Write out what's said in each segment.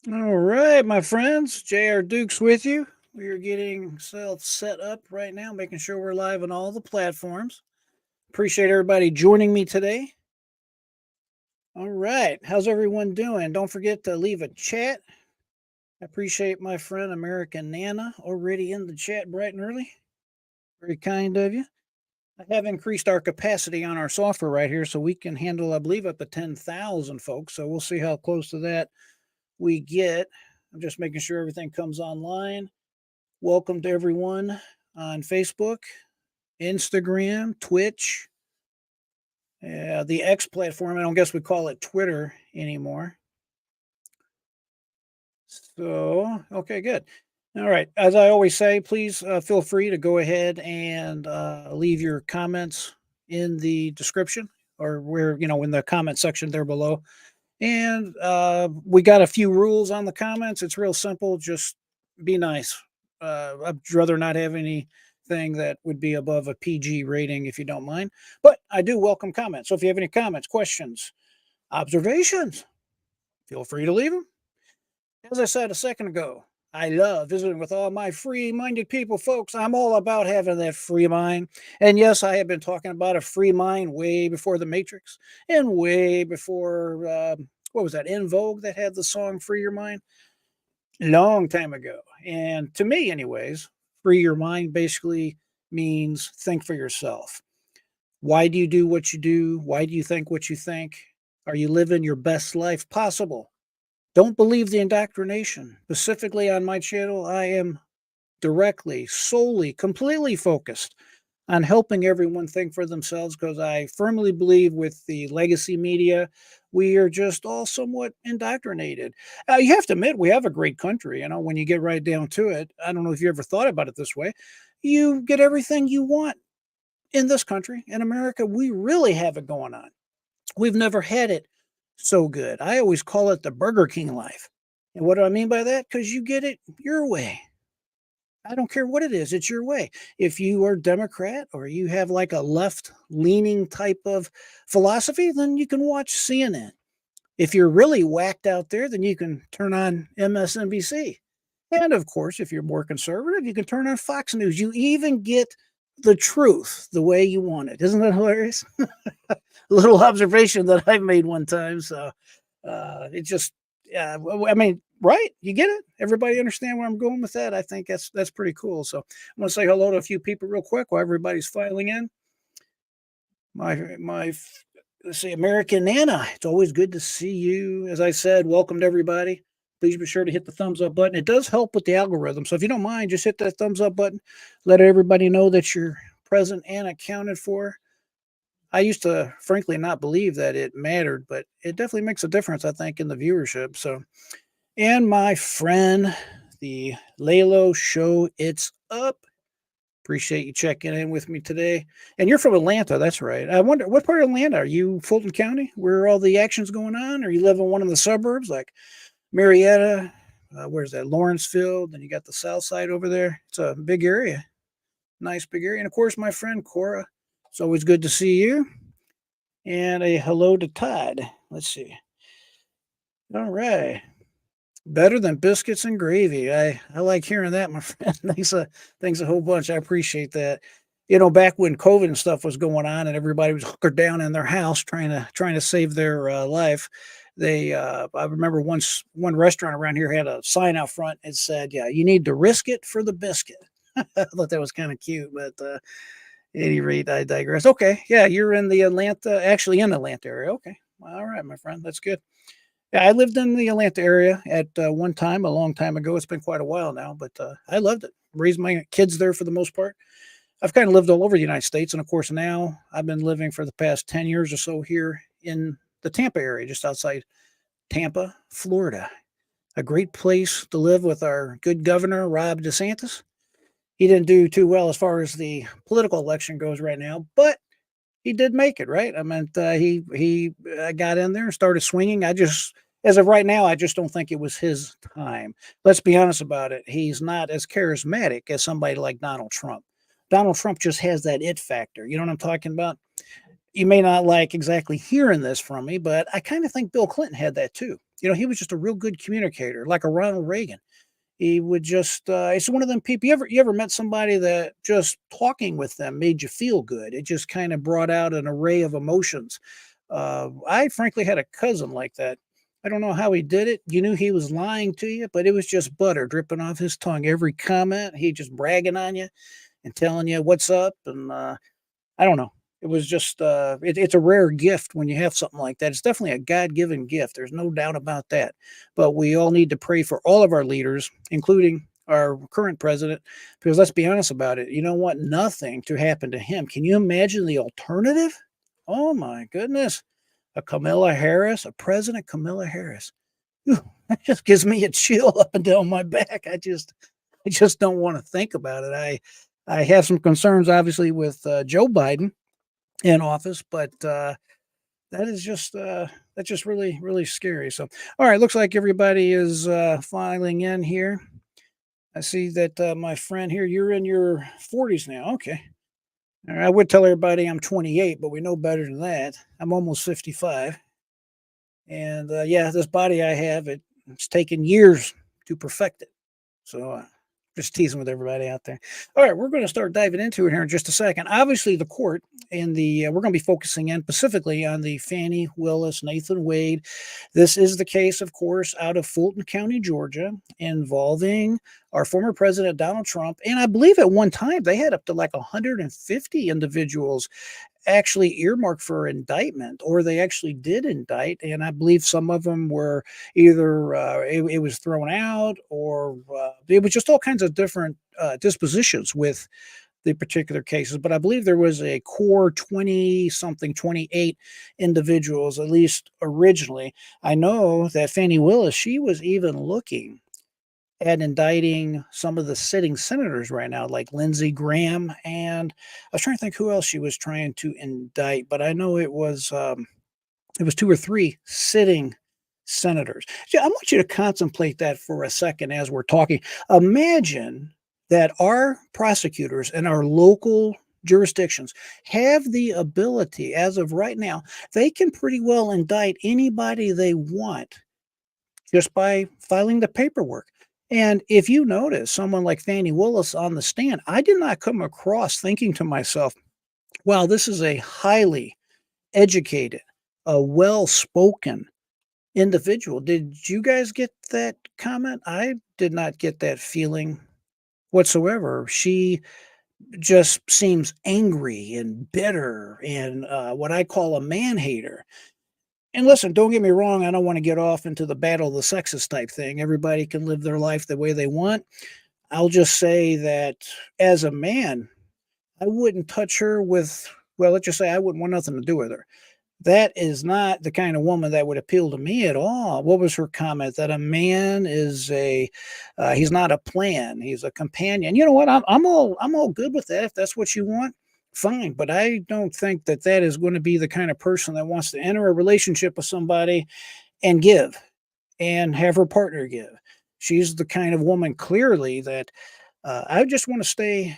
All right, my friends, J.R. Dukes with you. We are getting self set up right now, making sure we're live on all the platforms. Appreciate everybody joining me today. All right, how's everyone doing? Don't forget to leave a chat. I appreciate my friend American Nana already in the chat bright and early. Very kind of you. I have increased our capacity on our software right here so we can handle, I believe, up to 10,000 folks. So we'll see how close to that we get. I'm just making sure everything comes online. Welcome to everyone on Facebook, Instagram, Twitch, the X platform. I don't guess we call it Twitter anymore. So, okay, good. All right. As I always say, please feel free to go ahead and leave your comments in the description or in the comment section there below. And we got a few rules on the comments. It's real simple. Just be nice. I'd rather not have anything that would be above a PG rating if you don't mind. But I do welcome comments. So if you have any comments, questions, observations, feel free to leave them. As I said a second ago, I love visiting with all my free minded people, folks. I'm all about having that free mind. And yes, I have been talking about a free mind way before The Matrix and way before, what was that, In Vogue that had the song Free Your Mind? Long time ago. And to me, anyways, free your mind basically means think for yourself. Why do you do what you do? Why do you think what you think? Are you living your best life possible? Don't believe the indoctrination. Specifically on my channel, I am directly, solely, completely focused on helping everyone think for themselves because I firmly believe with the legacy media, we are just all somewhat indoctrinated. You have to admit, we have a great country. When you get right down to it, I don't know if you ever thought about it this way. You get everything you want in this country. In America, we really have it going on. We've never had it so good. I always call it the Burger King life. And what do I mean by that? Because you get it your way. I don't care what it is, it's your way. If you are Democrat or you have like a left leaning type of philosophy, then you can watch CNN. If you're really whacked out there, then you can turn on MSNBC. And of course, if you're more conservative, you can turn on Fox News. You even get the truth the way you want it. Isn't that hilarious? A little observation that I made one time. So it just, yeah, I mean, right? You get it? Everybody understand where I'm going with that? I think that's pretty cool. So I want to say hello to a few people real quick while everybody's filing in. My let's see, American Nana. It's always good to see you. As I said, welcome to everybody. Please be sure to hit the thumbs up button. It does help with the algorithm. So if you don't mind, just hit that thumbs up button. Let everybody know that you're present and accounted for. I used to, frankly, not believe that it mattered, but it definitely makes a difference, I think, in the viewership. So, and my friend, the Lalo Show, it's up. Appreciate you checking in with me today. And you're from Atlanta, that's right. I wonder, what part of Atlanta are you? Fulton County, where all the action's going on? Or you live in one of the suburbs like Marietta? Where's that? Lawrenceville. Then you got the South Side over there. It's a big area, nice big area. And of course, my friend Cora. It's always good to see you. And a hello to Todd. Let's see. All right. Better than biscuits and gravy. I like hearing that, my friend. Thanks a whole bunch. I appreciate that. Back when COVID and stuff was going on and everybody was hunkered down in their house trying to save their life. I remember once one restaurant around here had a sign out front. It said, "Yeah, you need to risk it for the biscuit." I thought that was kind of cute, but at any rate, I digress. Okay, yeah, you're actually in Atlanta area. Okay, all right, my friend, that's good. Yeah, I lived in the Atlanta area at one time, a long time ago. It's been quite a while now, but I loved it. Raised my kids there for the most part. I've kind of lived all over the United States, and of course, now I've been living for the past 10 years or so here in the Tampa area, just outside Tampa, Florida. A great place to live with our good governor, Rob DeSantis. He didn't do too well as far as the political election goes right now, but he did make it, right? I mean, he got in there and started swinging. As of right now, I just don't think it was his time. Let's be honest about it. He's not as charismatic as somebody like Donald Trump. Donald Trump just has that it factor. You know what I'm talking about? You may not like exactly hearing this from me, but I kind of think Bill Clinton had that too. He was just a real good communicator, like a Ronald Reagan. He would just it's one of them people. You ever met somebody that just talking with them made you feel good? It just kind of brought out an array of emotions. I frankly had a cousin like that. I don't know how he did it. You knew he was lying to you, but it was just butter dripping off his tongue. Every comment, he just bragging on you and telling you what's up. And I don't know. It was just it's a rare gift when you have something like that. It's definitely a God-given gift. There's no doubt about that. But we all need to pray for all of our leaders, including our current president, because let's be honest about it. You don't want nothing to happen to him. Can you imagine the alternative? Oh my goodness. A Kamala Harris, a President Kamala Harris. Whew, that just gives me a chill up and down my back. I just don't want to think about it. I have some concerns, obviously, with Joe Biden in office, but that is just that's just really really scary. So, all right, looks like everybody is filing in here. I see that my friend here, you're in your 40s now. Okay, all right, I would tell everybody I'm 28, but we know better than that. I'm almost 55, and yeah, this body I have, it's taken years to perfect it. So, just teasing with everybody out there. All right, we're going to start diving into it here in just a second. Obviously, the court in the we're going to be focusing in specifically on the Fani Willis Nathan Wade. This is the case, of course, out of Fulton County, Georgia, involving our former president Donald Trump. And I believe at one time they had up to like 150 individuals actually earmarked for indictment, or they actually did indict. And I believe some of them were either it was thrown out, or it was just all kinds of different dispositions with the particular cases. But I believe there was a core 20 something, 28 individuals, at least originally. I know that Fani Willis, she was even looking at indicting some of the sitting senators right now, like Lindsey Graham, and I was trying to think who else she was trying to indict, but I know it was two or three sitting senators. Yeah, I want you to contemplate that for a second as we're talking. Imagine that our prosecutors and our local jurisdictions have the ability, as of right now, they can pretty well indict anybody they want just by filing the paperwork. And if you notice someone like Fani Willis on the stand, I did not come across thinking to myself, wow, this is a highly educated, a well spoken individual. Did you guys get that comment? I did not get that feeling whatsoever. She just seems angry and bitter and what I call a man hater. And listen, don't get me wrong, I don't want to get off into the battle of the sexes type thing. Everybody can live their life the way they want. I'll just say that as a man, I wouldn't touch her with, well, let's just say I wouldn't want nothing to do with her. That is not the kind of woman that would appeal to me at all. What was her comment? That a man is he's not a plan, he's a companion. You know what? I'm all good with that. If that's what you want, fine. But I don't think that that is going to be the kind of person that wants to enter a relationship with somebody and give and have her partner give. She's the kind of woman clearly that I just want to stay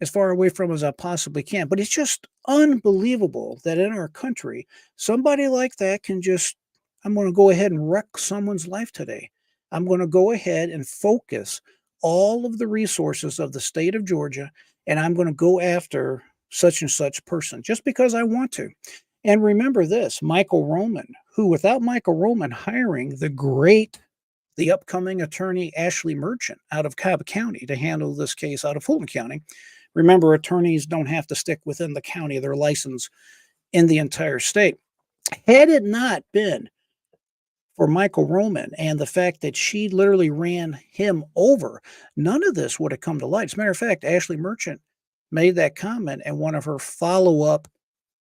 as far away from as I possibly can. But it's just unbelievable that in our country, somebody like that can just, I'm going to go ahead and wreck someone's life today. I'm going to go ahead and focus all of the resources of the state of Georgia, and I'm going to go after such and such person just because I want to. And remember this, Michael Roman, who without Michael Roman hiring the upcoming attorney Ashley Merchant out of Cobb County to handle this case out of Fulton County. Remember, attorneys don't have to stick within the county of their license in the entire state. Had it not been for Michael Roman and the fact that she literally ran him over, none of this would have come to light. As a matter of fact, Ashley Merchant made that comment in one of her follow-up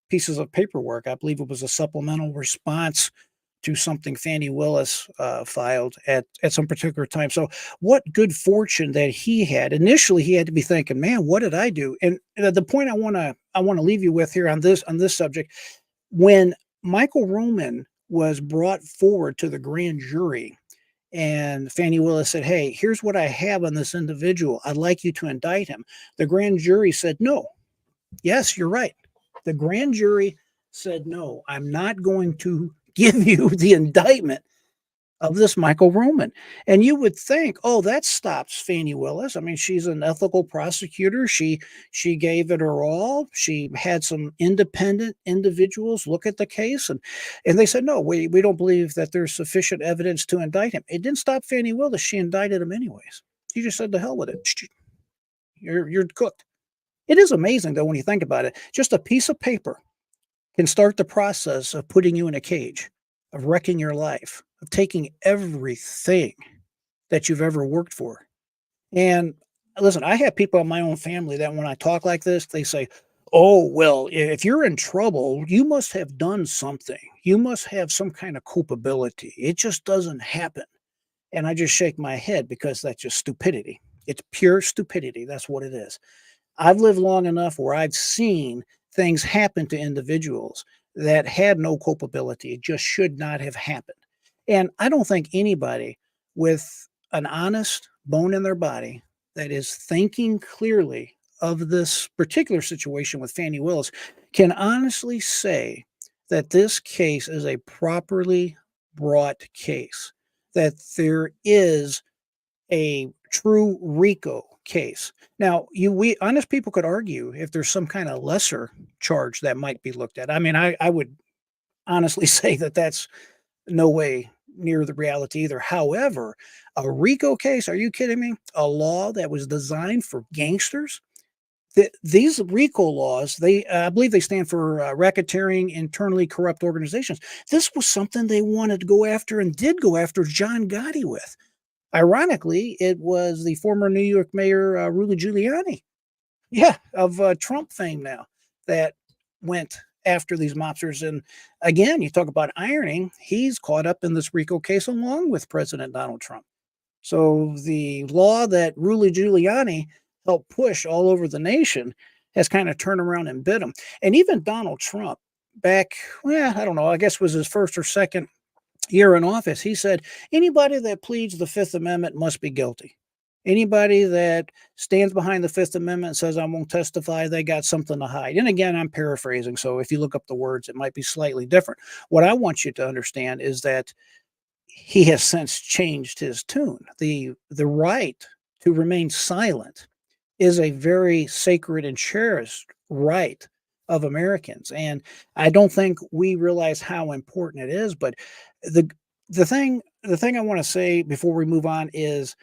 pieces of paperwork. I believe it was a supplemental response to something Fani Willis filed at some particular time. So what good fortune that he had. Initially, he had to be thinking, man, what did I do? And the point I want to leave you with here on this subject, when Michael Roman was brought forward to the grand jury and Fani Willis said, hey, here's what I have on this individual. I'd like you to indict him. The grand jury said, no. Yes, you're right. The grand jury said, no, I'm not going to give you the indictment of this Michael Roman. And you would think, oh, that stops Fani Willis. I mean, she's an ethical prosecutor. She gave it her all. She had some independent individuals look at the case, and they said, no, we don't believe that there's sufficient evidence to indict him. It didn't stop Fani Willis. She indicted him anyways. She just said, the hell with it. You're cooked. It is amazing though when you think about it. Just a piece of paper can start the process of putting you in a cage, of wrecking your life, of taking everything that you've ever worked for. And listen, I have people in my own family that when I talk like this, they say, oh, well, if you're in trouble, you must have done something. You must have some kind of culpability. It just doesn't happen. And I just shake my head because that's just stupidity. It's pure stupidity. That's what it is. I've lived long enough where I've seen things happen to individuals that had no culpability. It just should not have happened. And I don't think anybody with an honest bone in their body that is thinking clearly of this particular situation with Fani Willis can honestly say that this case is a properly brought case, that there is a true RICO case. Now, we honest people could argue if there's some kind of lesser charge that might be looked at. I mean, I would honestly say that that's no way near the reality either. However, a RICO case, are you kidding me? A law that was designed for gangsters? These RICO laws, I believe they stand for racketeering, internally corrupt organizations. This was something they wanted to go after and did go after John Gotti with. Ironically, it was the former New York Mayor, Rudy Giuliani, yeah, of Trump fame now, that went after these mobsters. And again, you talk about ironing, he's caught up in this RICO case along with President Donald Trump. So the law that Rudy Giuliani helped push all over the nation has kind of turned around and bit him. And even Donald Trump, back, well, I don't know, I guess was his first or second year in office, he said, anybody that pleads the Fifth Amendment must be guilty. Anybody that stands behind the Fifth Amendment and says, I won't testify, they got something to hide. And again, I'm paraphrasing. So if you look up the words, it might be slightly different. What I want you to understand is that he has since changed his tune. The right to remain silent is a very sacred and cherished right of Americans. And I don't think we realize how important it is. But the the thing I want to say before we move on is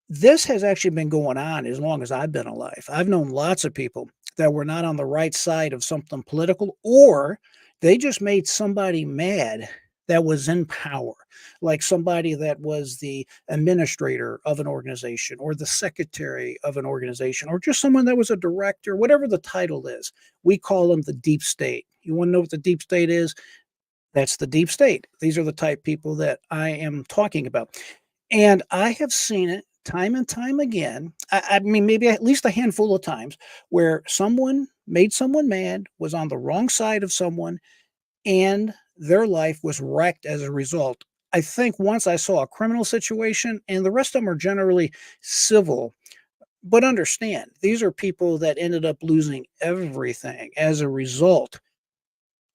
this has actually been going on as long as I've been alive. I've known lots of people that were not on the right side of something political, or they just made somebody mad that was in power, like somebody that was the administrator of an organization or the secretary of an organization or just someone that was a director, whatever the title is. We call them the deep state. You want to know what the deep state is? That's the deep state. These are the type people that I am talking about. And I have seen it time and time again. I mean, maybe at least a handful of times where someone made someone mad, was on the wrong side of someone, and their life was wrecked as a result. I think once I saw a criminal situation, and the rest of them are generally civil. But understand, these are people that ended up losing everything as a result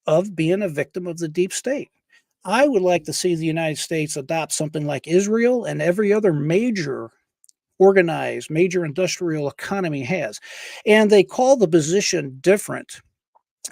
of being a victim of the deep state. I would like to see the United States adopt something like Israel and every other major organized, major industrial economy has. And they call the position different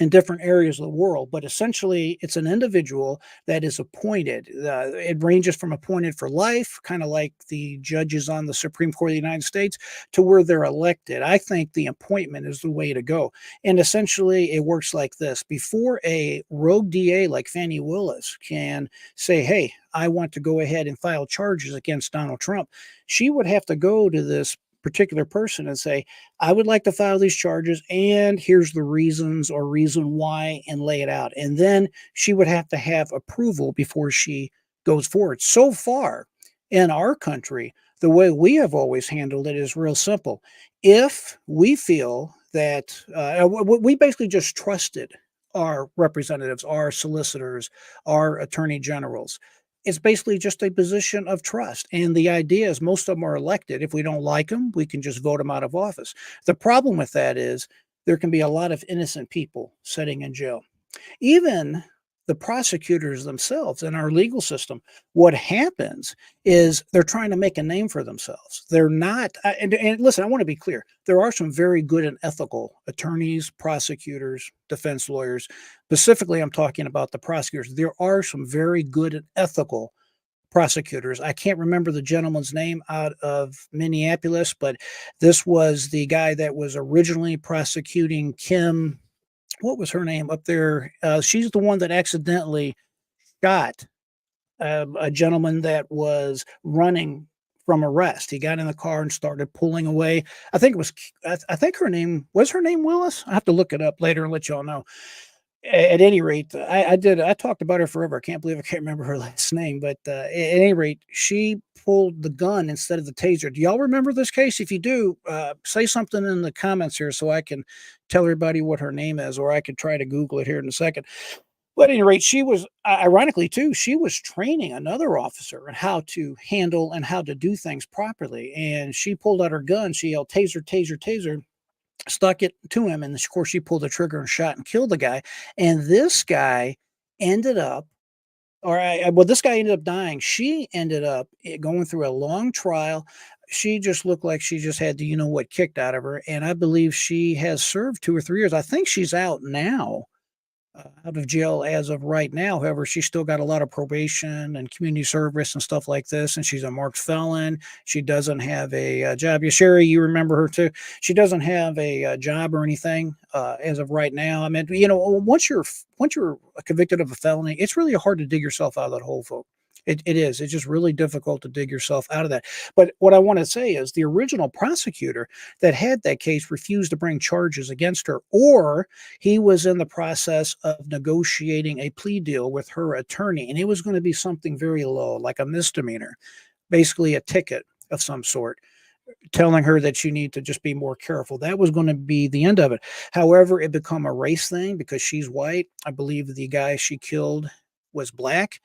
in different areas of the world, but essentially it's an individual that is appointed. It ranges from appointed for life, kind of like the judges on the Supreme Court of the United States, to where they're elected. I think the appointment is the way to go. And essentially it works like this. Before a rogue DA like Fani Willis can say, hey, I want to go ahead and file charges against Donald Trump, she would have to go to this particular person and say, I would like to file these charges, and here's the reasons or reason why, and lay it out. And then she would have to have approval before she goes forward. So far in our country, the way we have always handled it is real simple. If we feel that we basically just trusted our representatives, our solicitors, our attorney generals, it's basically just a position of trust. And the idea is most of them are elected. If we don't like them, we can just vote them out of office. The problem with that is there can be a lot of innocent people sitting in jail. Even the prosecutors themselves in our legal system, what happens is they're trying to make a name for themselves. They're not, and listen, I want to be clear. There are some very good and ethical attorneys, prosecutors, defense lawyers. Specifically, I'm talking about the prosecutors. There are some very good and ethical prosecutors. I can't remember the gentleman's name out of Minneapolis, but this was the guy that was originally prosecuting Kim. What was her name up there? She's the one that accidentally shot a gentleman that was running from arrest. He got in the car and started pulling away. I think it was. I think her name Willis. I have to look it up later and let y'all know. At any rate, I talked about her forever. I can't believe I can't remember her last name, but at any rate, she pulled the gun instead of the taser. Do y'all remember this case? If you do, say something in the comments here so I can tell everybody what her name is, or I could try to Google it here in a second. But at any rate, she was ironically too, she was training another officer on how to handle and how to do things properly. And she pulled out her gun. She yelled, "Taser, taser, taser." Stuck it to him, and of course, she pulled the trigger and shot and killed the guy. And this guy ended up, well, this guy ended up dying. She ended up going through a long trial. She just looked like she just had the you know what kicked out of her. And I believe she has served 2 or 3 years. I think she's out now, out of jail as of right now. However, she's still got a lot of probation and community service and stuff like this. And she's a marked felon. She doesn't have a job. Yeah, Sherry, you remember her too. She doesn't have a job or anything as of right now. I mean, once you're convicted of a felony, it's really hard to dig yourself out of that hole, folks. It is. It's just really difficult to dig yourself out of that. But what I want to say is the original prosecutor that had that case refused to bring charges against her, or he was in the process of negotiating a plea deal with her attorney, and it was going to be something very low, like a misdemeanor, basically a ticket of some sort, telling her that you need to just be more careful. That was going to be the end of it. However, it became a race thing because she's white. I believe the guy she killed was black.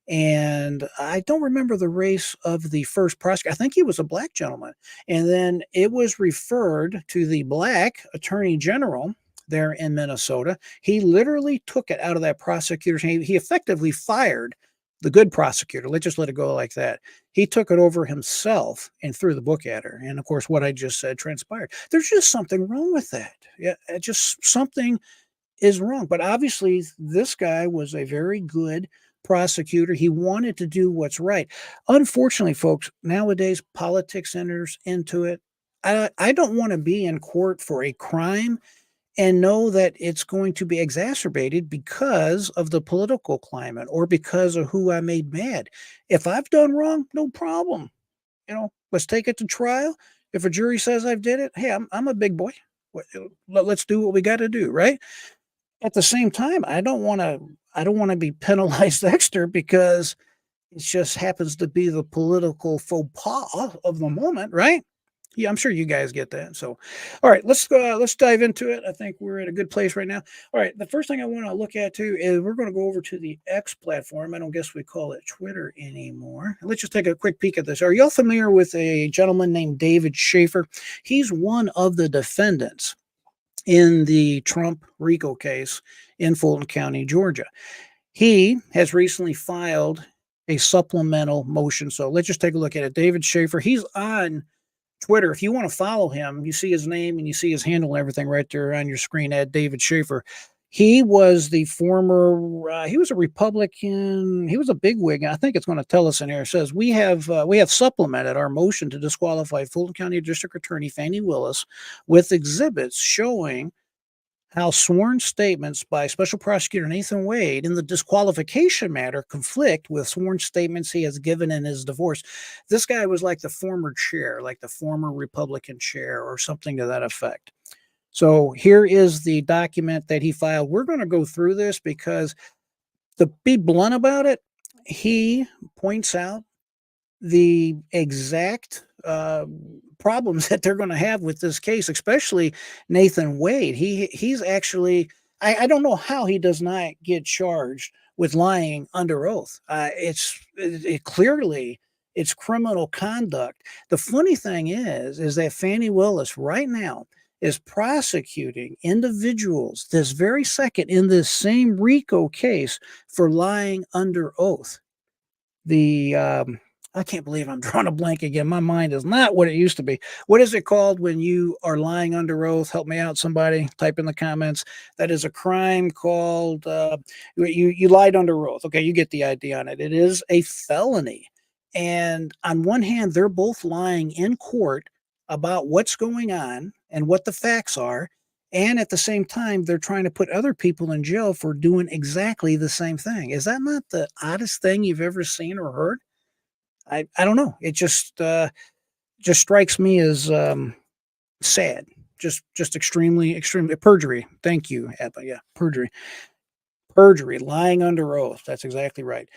And I don't remember the race of the first prosecutor. I think he was a black gentleman. And then it was referred to the black attorney general there in Minnesota. He literally took it out of that prosecutor's hand. He effectively fired the good prosecutor. Let's just let it go like that. He took it over himself and threw the book at her. And of course, what I just said transpired. There's just something wrong with that. Yeah, just something is wrong. But obviously, this guy was a very good prosecutor. He wanted to do what's right. Unfortunately, folks, nowadays politics enters into it. I don't want to be in court for a crime and know that it's going to be exacerbated because of the political climate or because of who I made mad. If I've done wrong, no problem. Let's take it to trial. If a jury says I've did it, hey, I'm a big boy. Let's do what we got to do, right? At the same time, I don't want to be penalized extra because it just happens to be the political faux pas of the moment, right? Yeah, I'm sure you guys get that. So, all right, let's dive into it. I think we're at a good place right now. All right, the first thing I want to look at too is we're going to go over to the X platform. I don't guess we call it Twitter anymore. Let's just take a quick peek at this. Are y'all familiar with a gentleman named David Shafer? He's one of the defendants in the Trump RICO case in Fulton County, Georgia. He has recently filed a supplemental motion. So let's just take a look at it. David Shafer, he's on Twitter. If you want to follow him, you see his name and you see his handle and everything right there on your screen at David Shafer. He was the former, he was a Republican, he was a bigwig. I think it's going to tell us in here. It says, we have supplemented our motion to disqualify Fulton County District Attorney Fani Willis with exhibits showing how sworn statements by Special Prosecutor Nathan Wade in the disqualification matter conflict with sworn statements he has given in his divorce. This guy was like the former chair, like the former Republican chair or something to that effect. So here is the document that he filed. We're going to go through this because, to be blunt about it, he points out the exact problems that they're going to have with this case, especially Nathan Wade. He's actually, I don't know how he does not get charged with lying under oath. Clearly it's criminal conduct. The funny thing is that Fani Willis right now is prosecuting individuals this very second in this same RICO case for lying under oath. The I can't believe I'm drawing a blank again. My mind is not what it used to be. What is it called when you are lying under oath? Help me out, somebody. Type in the comments. That is a crime called you lied under oath. Okay, you get the idea on it. It is a felony. And on one hand, they're both lying in court about what's going on and what the facts are. And at the same time, they're trying to put other people in jail for doing exactly the same thing. Is that not the oddest thing you've ever seen or heard? I don't know. It just strikes me as sad. Just extremely perjury. Thank you, Abba. Yeah, perjury, lying under oath. That's exactly right.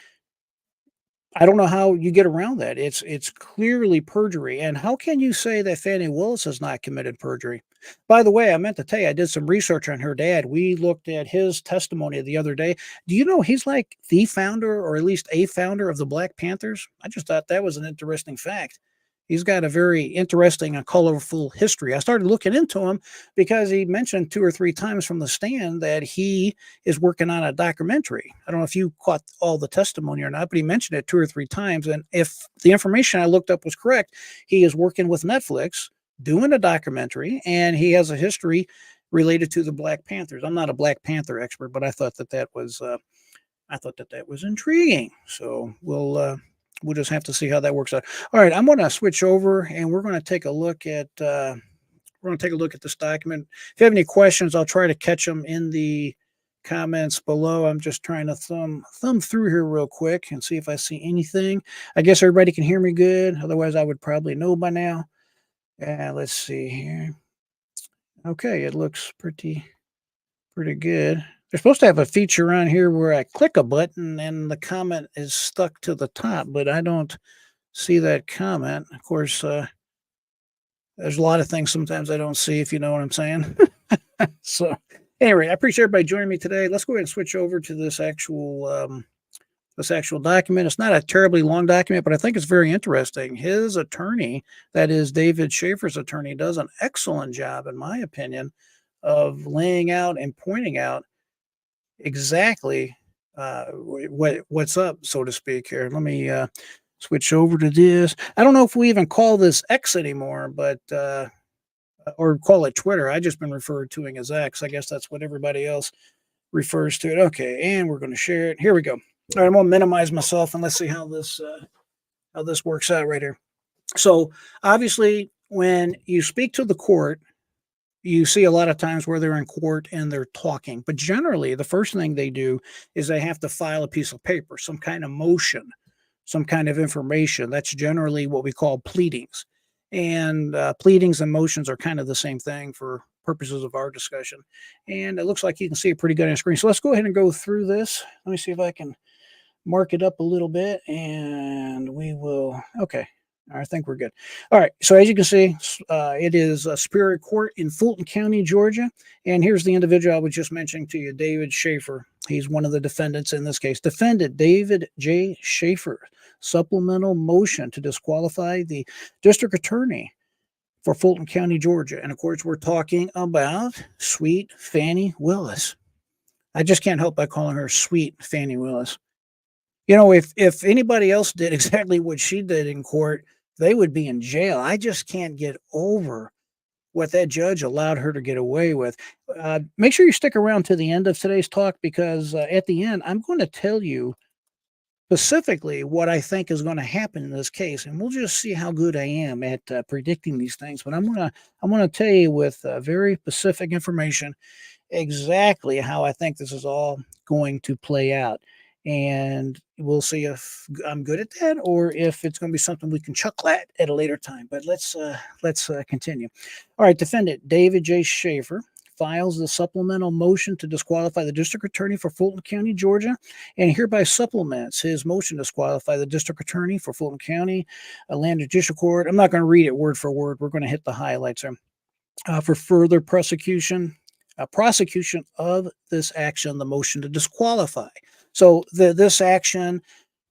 I don't know how you get around that. It's clearly perjury. And how can you say that Fani Willis has not committed perjury? By the way, I meant to tell you, I did some research on her dad. We looked at his testimony the other day. Do you know he's like the founder, or at least a founder, of the Black Panthers? I just thought that was an interesting fact. He's got a very interesting and colorful history. I started looking into him because he mentioned 2 or 3 times from the stand that he is working on a documentary. I don't know if you caught all the testimony or not, but he mentioned it 2 or 3 times. And if the information I looked up was correct, he is working with Netflix doing a documentary, and he has a history related to the Black Panthers. I'm not a Black Panther expert, but I thought that was intriguing. So we'll just have to see how that works out. All right, I'm going to switch over, and we're going to take a look at this document. If you have any questions, I'll try to catch them in the comments below. I'm just trying to thumb through here real quick and see if I see anything. I guess everybody can hear me good. Otherwise, I would probably know by now. Let's see here. Okay, it looks pretty good. They're supposed to have a feature on here where I click a button and the comment is stuck to the top, but I don't see that comment. Of course, there's a lot of things sometimes I don't see, if you know what I'm saying. So anyway, I appreciate everybody joining me today. Let's go ahead and switch over to this actual document. It's not a terribly long document, but I think it's very interesting. His attorney, that is David Shafer's attorney, does an excellent job, in my opinion, of laying out and pointing out exactly what's up, so to speak. Here, let me switch over to this. I don't know if we even call this X anymore, but or call it Twitter. I just been referred to it as X. I guess that's what everybody else refers to it. Okay, and we're going to share it. Here we go. All right, I'm going to minimize myself, and let's see how this works out right here. So obviously, when you speak to the court, you see a lot of times where they're in court and they're talking. But generally, the first thing they do is they have to file a piece of paper, some kind of motion, some kind of information. That's generally what we call pleadings. And pleadings and motions are kind of the same thing for purposes of our discussion. And it looks like you can see it pretty good on the screen. So let's go ahead and go through this. Let me see if I can mark it up a little bit, and we will. Okay. I think we're good. All right. So as you can see, it is a Superior Court in Fulton County, Georgia. And here's the individual I was just mentioning to you, David Shafer. He's one of the defendants in this case. Defendant David J. Shafer, supplemental motion to disqualify the district attorney for Fulton County, Georgia. And of course, we're talking about sweet Fani Willis. I just can't help by calling her sweet Fani Willis. You know, if anybody else did exactly what she did in court, they would be in jail. I just can't get over what that judge allowed her to get away with. Make sure you stick around to the end of today's talk, because at the end, I'm going to tell you specifically what I think is going to happen in this case, and we'll just see how good I am at predicting these things. But I'm gonna tell you with very specific information exactly how I think this is all going to play out. And we'll see if I'm good at that, or if it's going to be something we can chuckle at a later time. But let's continue. All right, defendant David J. Shafer files the supplemental motion to disqualify the district attorney for Fulton County, Georgia, and hereby supplements his motion to disqualify the district attorney for Fulton County, Land Judicial Court. I'm not going to read it word for word. We're going to hit the highlights here. For further prosecution of this action, the motion to disqualify. So this action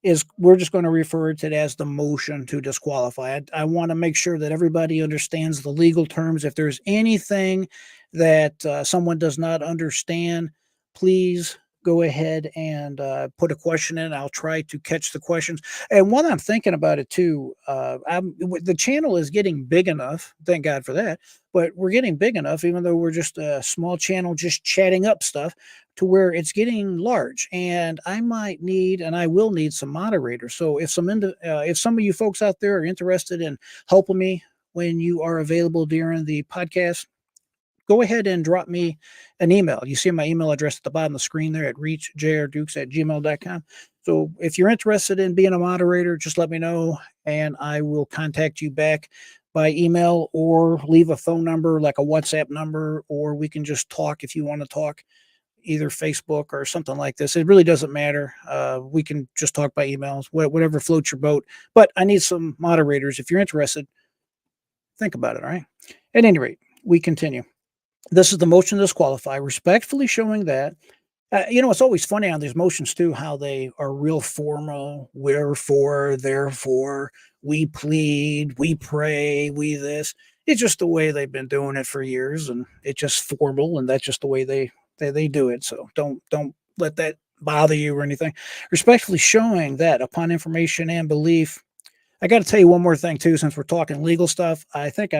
is we're just going to refer to it as the motion to disqualify. I want to make sure that everybody understands the legal terms. If there's anything that someone does not understand, please go ahead and put a question in. I'll try to catch the questions. And while I'm thinking about it too, the channel is getting big enough. Thank God for that. But we're getting big enough, even though we're just a small channel, just chatting up stuff, to where it's getting large. And I might need, and I will need, some moderators. So if some of you folks out there are interested in helping me when you are available during the podcast, go ahead and drop me an email. You see my email address at the bottom of the screen there at reachjrdukes@gmail.com. So if you're interested in being a moderator, just let me know and I will contact you back by email or leave a phone number, like a WhatsApp number, or we can just talk if you want to talk, either Facebook or something like this. It really doesn't matter. We can just talk by emails, whatever floats your boat. But I need some moderators. If you're interested, think about it. All right. At any rate, we continue. This is the motion to disqualify, respectfully showing that, it's always funny on these motions too, how they are real formal. Wherefore, therefore, we plead, we pray, we this. It's just the way they've been doing it for years, and it's just formal, and that's just the way they do it. So don't let that bother you or anything. Respectfully showing that upon information and belief, I got to tell you one more thing too, since we're talking legal stuff. I think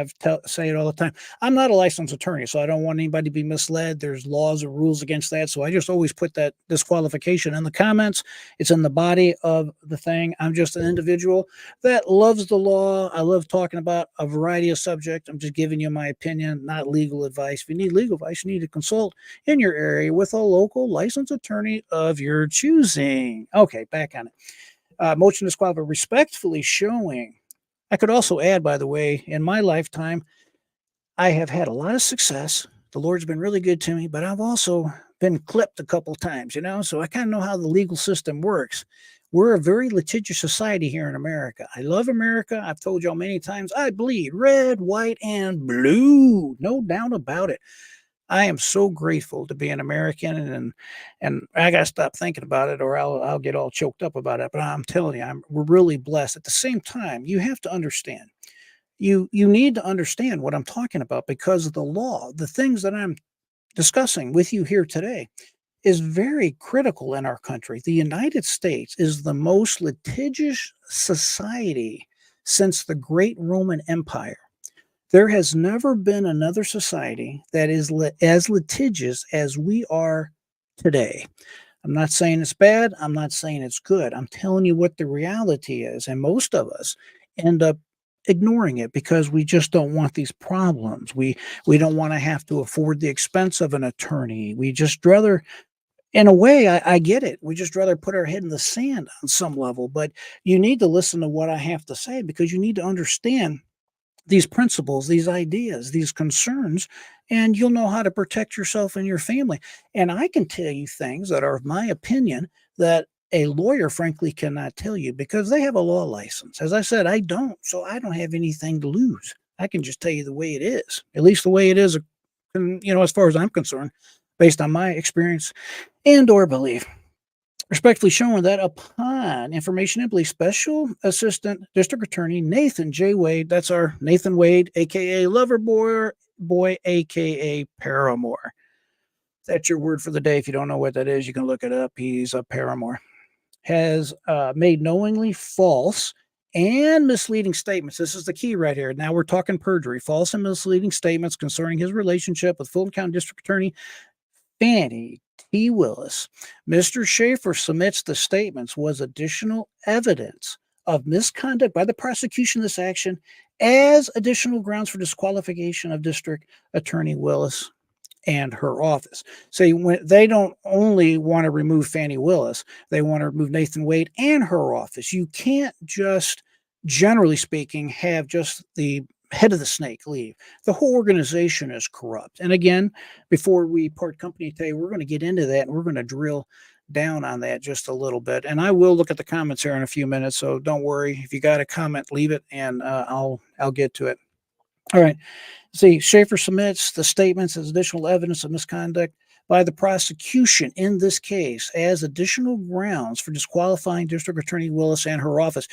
say it all the time. I'm not a licensed attorney, so I don't want anybody to be misled. There's laws or rules against that. So I just always put that disqualification in the comments. It's in the body of the thing. I'm just an individual that loves the law. I love talking about a variety of subjects. I'm just giving you my opinion, not legal advice. If you need legal advice, you need to consult in your area with a local licensed attorney of your choosing. Okay, back on it. Motion to disqualify, respectfully showing. I could also add, by the way, in my lifetime, I have had a lot of success. The Lord's been really good to me, but I've also been clipped a couple times, so I kind of know how the legal system works. We're a very litigious society here in America. I love America. I've told y'all many times, I bleed red, white, and blue. No doubt about it. I am so grateful to be an American, and I got to stop thinking about it, or I'll get all choked up about it. But I'm telling you, we're really blessed. At the same time, you have to understand. You need to understand what I'm talking about, because of the law, the things that I'm discussing with you here today, is very critical in our country. The United States is the most litigious society since the great Roman Empire. There has never been another society that is as litigious as we are today. I'm not saying it's bad. I'm not saying it's good. I'm telling you what the reality is. And most of us end up ignoring it because we just don't want these problems. We don't want to have to afford the expense of an attorney. We just rather, in a way, I get it. We just rather put our head in the sand on some level. But you need to listen to what I have to say, because you need to understand these principles, these ideas, these concerns, and you'll know how to protect yourself and your family. And I can tell you things that are of my opinion that a lawyer, frankly, cannot tell you, because they have a law license. As I said, I don't, so I don't have anything to lose. I can just tell you the way it is, at least the way it is, as far as I'm concerned, based on my experience and or belief. Respectfully showing that upon information and belief, Special Assistant District Attorney Nathan J. Wade, that's our Nathan Wade, aka Loverboy, aka Paramore. That's your word for the day. If you don't know what that is, you can look it up. He's a paramour. Has made knowingly false and misleading statements. This is the key right here. Now we're talking perjury. False and misleading statements concerning his relationship with Fulton County District Attorney Fani Willis. Mr. Shafer submits the statements was additional evidence of misconduct by the prosecution of this action as additional grounds for disqualification of District Attorney Willis and her office. So when they don't only want to remove Fani Willis, they want to remove Nathan Wade and her office. You can't just, generally speaking, have just the head of the snake leave. The whole organization is corrupt. And again, before we part company today, we're going to get into that, and we're going to drill down on that just a little bit. And I will look at the comments here in a few minutes, so don't worry. If you got a comment, leave it, and I'll get to it. All right. See, Shafer submits the statements as additional evidence of misconduct by the prosecution in this case as additional grounds for disqualifying District Attorney Willis and her office.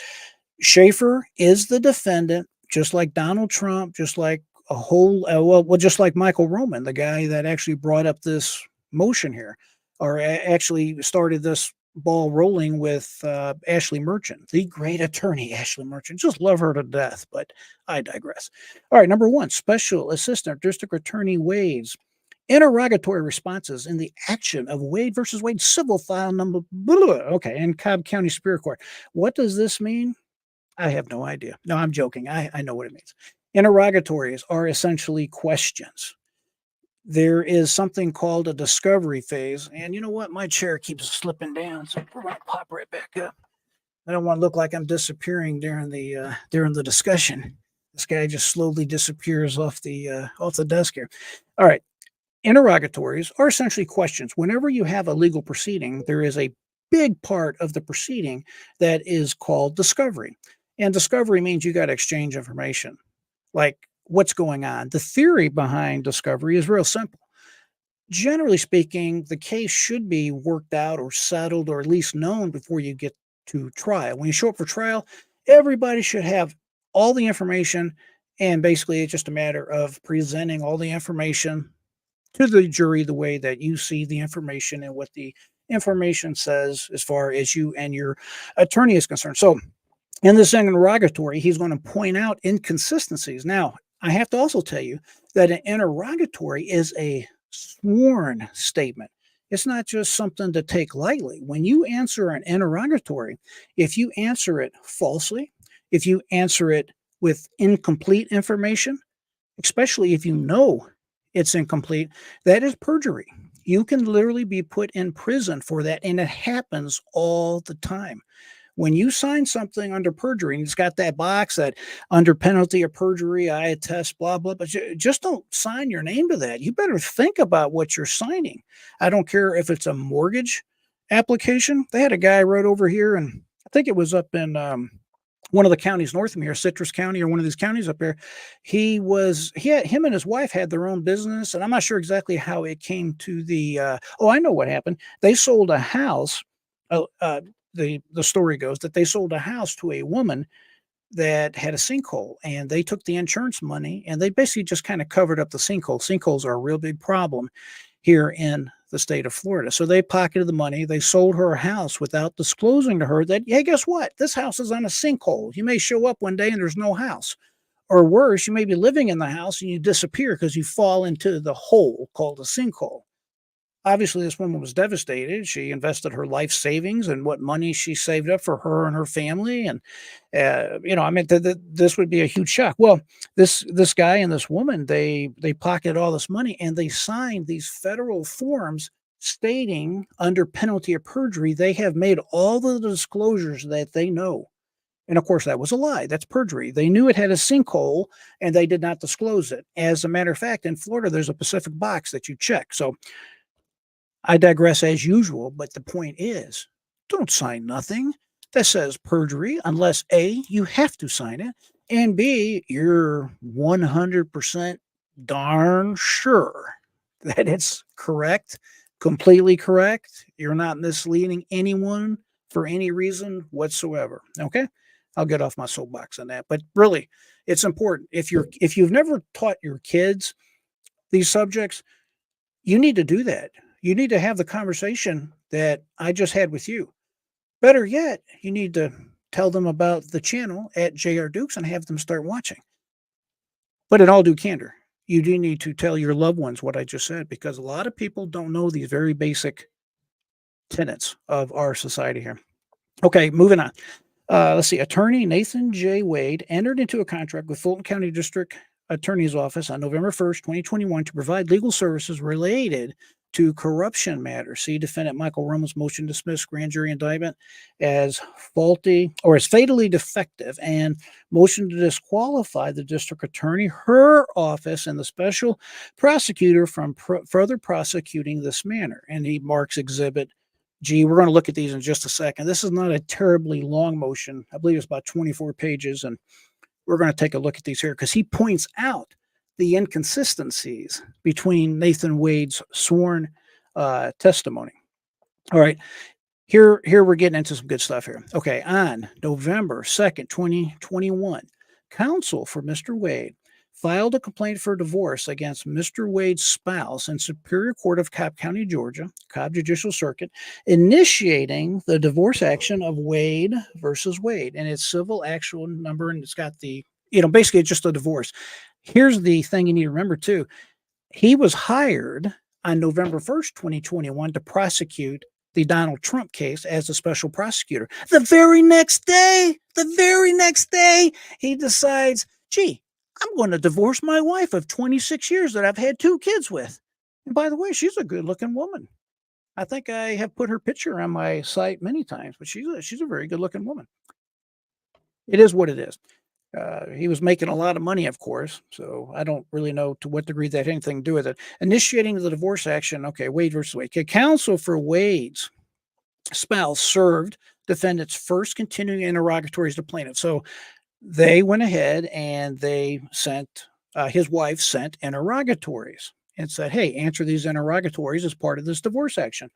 Shafer is the defendant, just like Donald Trump, just like a whole, just like Michael Roman, the guy that actually brought up this motion here, or actually started this ball rolling with Ashley Merchant, the great attorney, Ashley Merchant. Just love her to death, but I digress. All right, number one, Special Assistant District Attorney Wade's interrogatory responses in the action of Wade versus Wade civil file number, okay, in Cobb County Superior Court. What does this mean? I have no idea. No, I'm joking. I know what it means. Interrogatories are essentially questions. There is something called a discovery phase. And you know what? My chair keeps slipping down, so we're going to pop right back up. I don't want to look like I'm disappearing during the discussion. This guy just slowly disappears off the desk here. All right. Interrogatories are essentially questions. Whenever you have a legal proceeding, there is a big part of the proceeding that is called discovery. And discovery means you got to exchange information, like what's going on. The theory behind discovery is real simple. Generally speaking, the case should be worked out or settled or at least known before you get to trial. When you show up for trial, everybody should have all the information, and basically it's just a matter of presenting all the information to the jury the way that you see the information and what the information says as far as you and your attorney is concerned. So in this interrogatory, he's going to point out inconsistencies. Now, I have to also tell you that an interrogatory is a sworn statement. It's not just something to take lightly. When you answer an interrogatory, if you answer it falsely, if you answer it with incomplete information, especially if you know it's incomplete, that is perjury. You can literally be put in prison for that, and it happens all the time. When you sign something under perjury, and it's got that box that under penalty of perjury, I attest, blah, blah, but just don't sign your name to that. You better think about what you're signing. I don't care if it's a mortgage application. They had a guy right over here, and I think it was up in one of the counties north of here, Citrus County, or one of these counties up there. Him and his wife had their own business, and I'm not sure exactly how it came to I know what happened. They sold a house. The story goes that they sold a house to a woman that had a sinkhole, and they took the insurance money and they basically just kind of covered up the sinkhole. Sinkholes are a real big problem here in the state of Florida. So they pocketed the money. They sold her a house without disclosing to her that, hey, guess what? This house is on a sinkhole. You may show up one day and there's no house. Or worse, you may be living in the house and you disappear because you fall into the hole called a sinkhole. Obviously, this woman was devastated. She invested her life savings and what money she saved up for her and her family. And, this would be a huge shock. Well, this guy and this woman, they pocketed all this money and they signed these federal forms stating under penalty of perjury, they have made all the disclosures that they know. And of course, that was a lie. That's perjury. They knew it had a sinkhole and they did not disclose it. As a matter of fact, in Florida, there's a Pacific box that you check. So I digress as usual, but the point is, don't sign nothing that says perjury unless A, you have to sign it, and B, you're 100% darn sure that it's correct, completely correct. You're not misleading anyone for any reason whatsoever. Okay? I'll get off my soapbox on that. But really, it's important. If you've never taught your kids these subjects, you need to do that. You need to have the conversation that I just had with you. Better yet, you need to tell them about the channel at JR Dukes and have them start watching. But in all due candor, you do need to tell your loved ones what I just said, because a lot of people don't know these very basic tenets of our society here. Okay, moving on. Let's see. Attorney Nathan J. Wade entered into a contract with Fulton County District Attorney's Office on November 1st, 2021 to provide legal services related to corruption matters. See defendant Michael Roman's motion to dismiss grand jury indictment as faulty or as fatally defective, and motion to disqualify the district attorney, her office, and the special prosecutor from further prosecuting this matter. And he marks Exhibit G. We're going to look at these in just a second. This is not a terribly long motion. I believe it's about 24 pages, and we're going to take a look at these here because he points out the inconsistencies between Nathan Wade's sworn testimony. All right. Here we're getting into some good stuff here. Okay, on November 2nd, 2021, counsel for Mr. Wade filed a complaint for divorce against Mr. Wade's spouse in Superior Court of Cobb County, Georgia, Cobb Judicial Circuit, initiating the divorce action of Wade versus Wade. And it's civil actual number, and it's got the, basically it's just a divorce. Here's the thing you need to remember too. He was hired on November 1st, 2021 to prosecute the Donald Trump case as a special prosecutor. The very next day, he decides, gee, I'm going to divorce my wife of 26 years that I've had 2 kids with. And by the way, she's a good-looking woman. I think I have put her picture on my site many times, but she's a very good-looking woman. It is what it is. He was making a lot of money, of course, so I don't really know to what degree that had anything to do with it. Initiating the divorce action, okay, Wade versus Wade. Okay, counsel for Wade's spouse served defendant's first continuing interrogatories to plaintiff. So they went ahead and they sent, his wife sent interrogatories and said, hey, answer these interrogatories as part of this divorce action.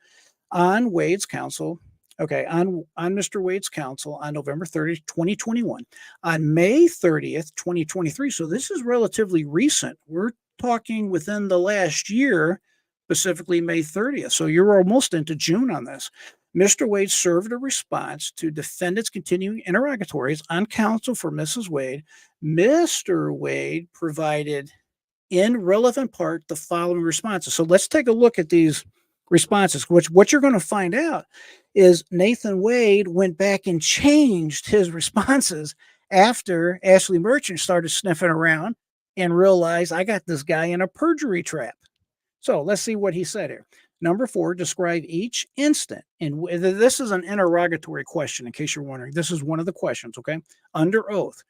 On Wade's counsel, okay, on Mr. Wade's counsel on November 30th, 2021. On May 30th, 2023, so this is relatively recent. We're talking within the last year, specifically May 30th. So you're almost into June on this. Mr. Wade served a response to defendant's continuing interrogatories on counsel for Mrs. Wade. Mr. Wade provided in relevant part the following responses. So let's take a look at these responses, which what you're going to find out is Nathan Wade went back and changed his responses after Ashley Merchant started sniffing around and realized I got this guy in a perjury trap. So let's see what he said here. Number 4, describe each instant. And this is an interrogatory question, in case you're wondering. This is one of the questions, okay? Under oath.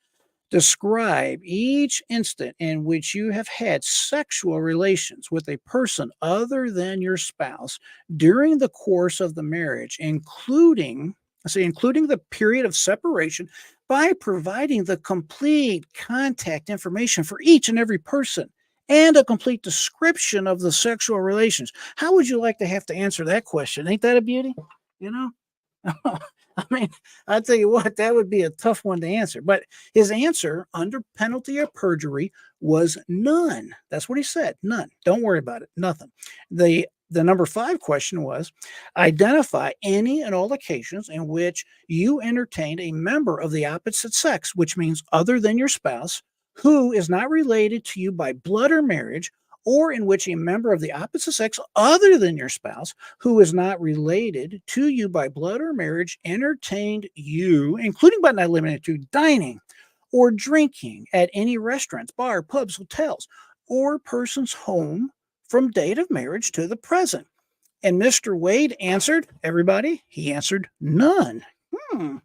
Describe each instant in which you have had sexual relations with a person other than your spouse during the course of the marriage, including the period of separation, by providing the complete contact information for each and every person and a complete description of the sexual relations. How would you like to have to answer that question? Ain't that a beauty? I mean, I'll tell you what, that would be a tough one to answer. But his answer under penalty of perjury was none. That's what he said. None. Don't worry about it. Nothing. The number 5 question was, identify any and all occasions in which you entertained a member of the opposite sex, which means other than your spouse, who is not related to you by blood or marriage, or in which a member of the opposite sex other than your spouse, who is not related to you by blood or marriage, entertained you, including but not limited to dining or drinking at any restaurants, bar, pubs, hotels, or person's home from date of marriage to the present. And Mr. Wade answered, everybody, he answered none. I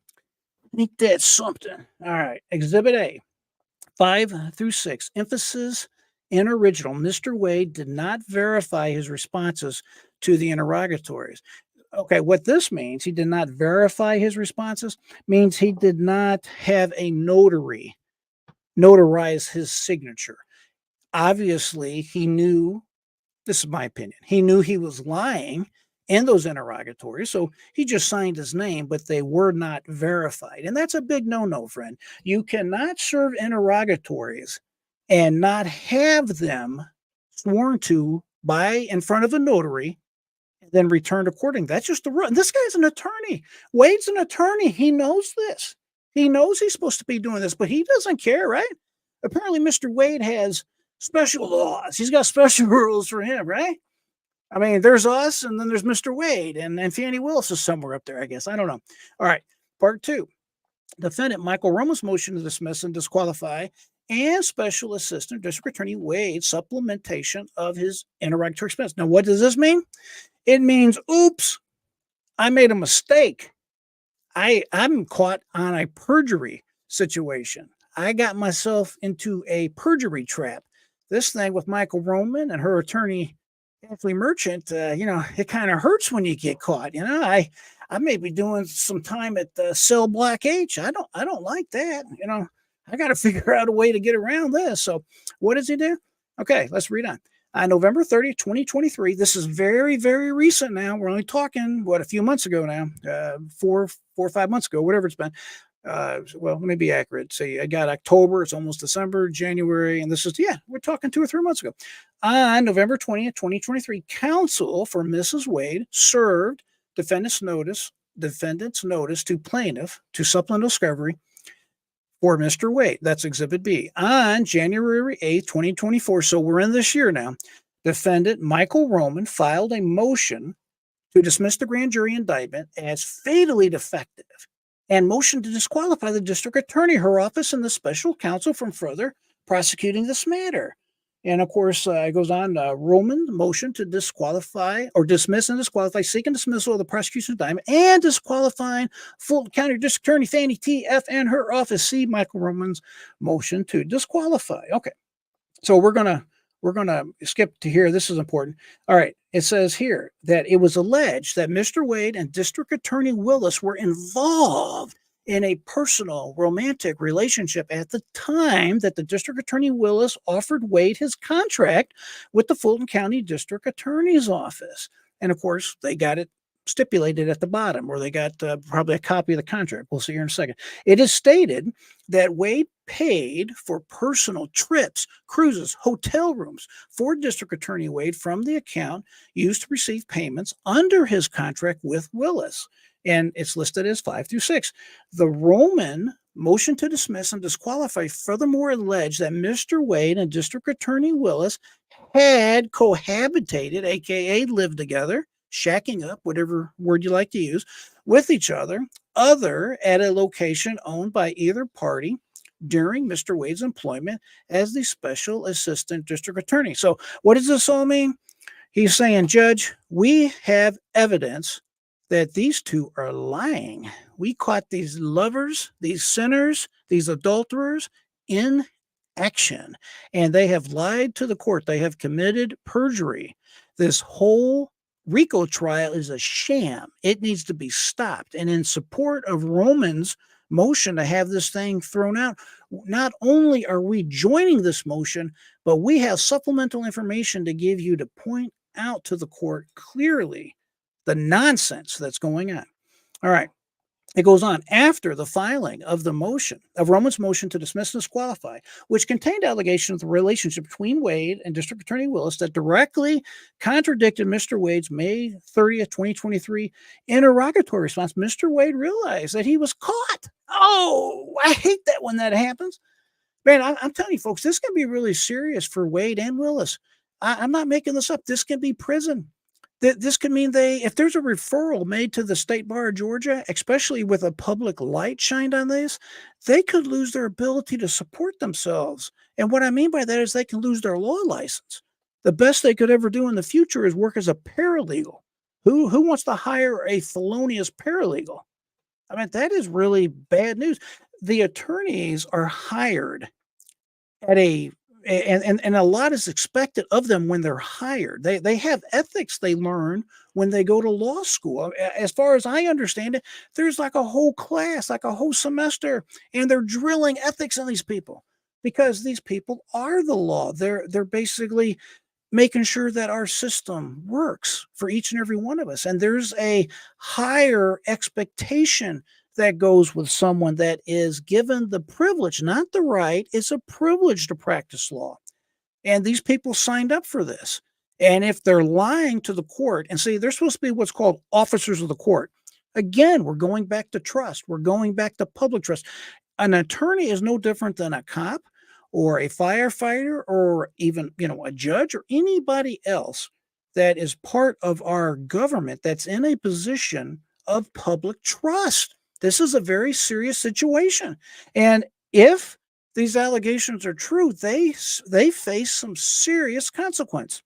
think that's something. All right, Exhibit A, 5 through 6, emphasis in original. Mr. Wade did not verify his responses to the interrogatories. Okay, what this means, he did not verify his responses, means he did not have a notary notarize his signature. Obviously, he knew, this is my opinion, he knew he was lying in those interrogatories, so he just signed his name, but they were not verified. And that's a big no-no, friend. You cannot serve interrogatories and not have them sworn to by in front of a notary and then returned accordingly. That's just the rule. This guy's an attorney. Wade's an attorney. He knows this. He knows he's supposed to be doing this, but he doesn't care, right? Apparently, Mr. Wade has special laws. He's got special rules for him, right? I mean, there's us, and then there's Mr. Wade, and Fani Willis is somewhere up there, I guess. I don't know. All right, part 2. Defendant Michael Roma's motion to dismiss and disqualify and Special Assistant District Attorney Wade's supplementation of his interrogatory expense. Now, what does this mean? It means, oops, I made a mistake. I'm caught on a perjury situation. I got myself into a perjury trap. This thing with Michael Roman and her attorney, Ashley Merchant, it kind of hurts when you get caught. I may be doing some time at cell block H. I don't like that. I got to figure out a way to get around this. So what does he do? Okay, let's read on. On November 30th, 2023, this is very, very recent now. We're only talking, what, a few months ago now, 4 or 5 months ago, whatever it's been. Well, let me be accurate. Say I got October, it's almost December, January, and this is, yeah, we're talking 2 or 3 months ago. On November 20th, 2023, counsel for Mrs. Wade served defendant's notice to plaintiff to supplemental discovery for Mr. Wade. That's Exhibit B. On January 8th, 2024, so we're in this year now, defendant Michael Roman filed a motion to dismiss the grand jury indictment as fatally defective and motion to disqualify the district attorney, her office, and the special counsel from further prosecuting this matter. And of course, it goes on, Roman motion to disqualify or dismiss and disqualify, seeking dismissal of the prosecution's indictment and disqualifying Fulton County District Attorney Fani T.F. and her office. See Michael Roman's motion to disqualify. Okay, so we're gonna skip to here. This is important. All right, it says here that it was alleged that Mr. Wade and District Attorney Willis were involved in a personal romantic relationship at the time that the District Attorney Willis offered Wade his contract with the Fulton County District Attorney's Office. And of course, they got it stipulated at the bottom, or they got probably a copy of the contract. We'll see here in a second. It is stated that Wade paid for personal trips, cruises, hotel rooms for District Attorney Wade from the account used to receive payments under his contract with Willis. And it's listed as 5 through 6. The Roman motion to dismiss and disqualify furthermore alleged that Mr. Wade and District Attorney Willis had cohabitated, aka lived together, shacking up, whatever word you like to use, with each other at a location owned by either party during Mr. Wade's employment as the special assistant district attorney. So what does this all mean? He's saying, Judge, we have evidence that these two are lying. We caught these lovers, these sinners, these adulterers in action, and they have lied to the court. They have committed perjury. This whole RICO trial is a sham. It needs to be stopped. And in support of Roman's motion to have this thing thrown out, not only are we joining this motion, but we have supplemental information to give you to point out to the court clearly the nonsense that's going on. All right. It goes on after the filing of the motion, of Roman's motion to dismiss and disqualify, which contained allegations of the relationship between Wade and District Attorney Willis that directly contradicted Mr. Wade's May 30th, 2023 interrogatory response. Mr. Wade realized that he was caught. Oh, I hate that when that happens. Man, I'm telling you, folks, this can be really serious for Wade and Willis. I'm not making this up. This can be prison. This could mean if there's a referral made to the State Bar of Georgia, especially with a public light shined on this, they could lose their ability to support themselves. And what I mean by that is they can lose their law license. The best they could ever do in the future is work as a paralegal. Who wants to hire a felonious paralegal? I mean, that is really bad news. The attorneys are hired at and a lot is expected of them when they're hired. They have ethics they learn when they go to law school. As far as I understand it, there's like a whole class, like a whole semester, and they're drilling ethics in these people because these people are the law. They're basically making sure that our system works for each and every one of us. And there's a higher expectation that goes with someone that is given the privilege, not the right. It's a privilege to practice law. And these people signed up for this. And if they're lying to the court, and see, they're supposed to be what's called officers of the court. Again, we're going back to trust. We're going back to public trust. An attorney is no different than a cop or a firefighter or even, a judge or anybody else that is part of our government that's in a position of public trust. This is a very serious situation. And if these allegations are true, they face some serious consequence.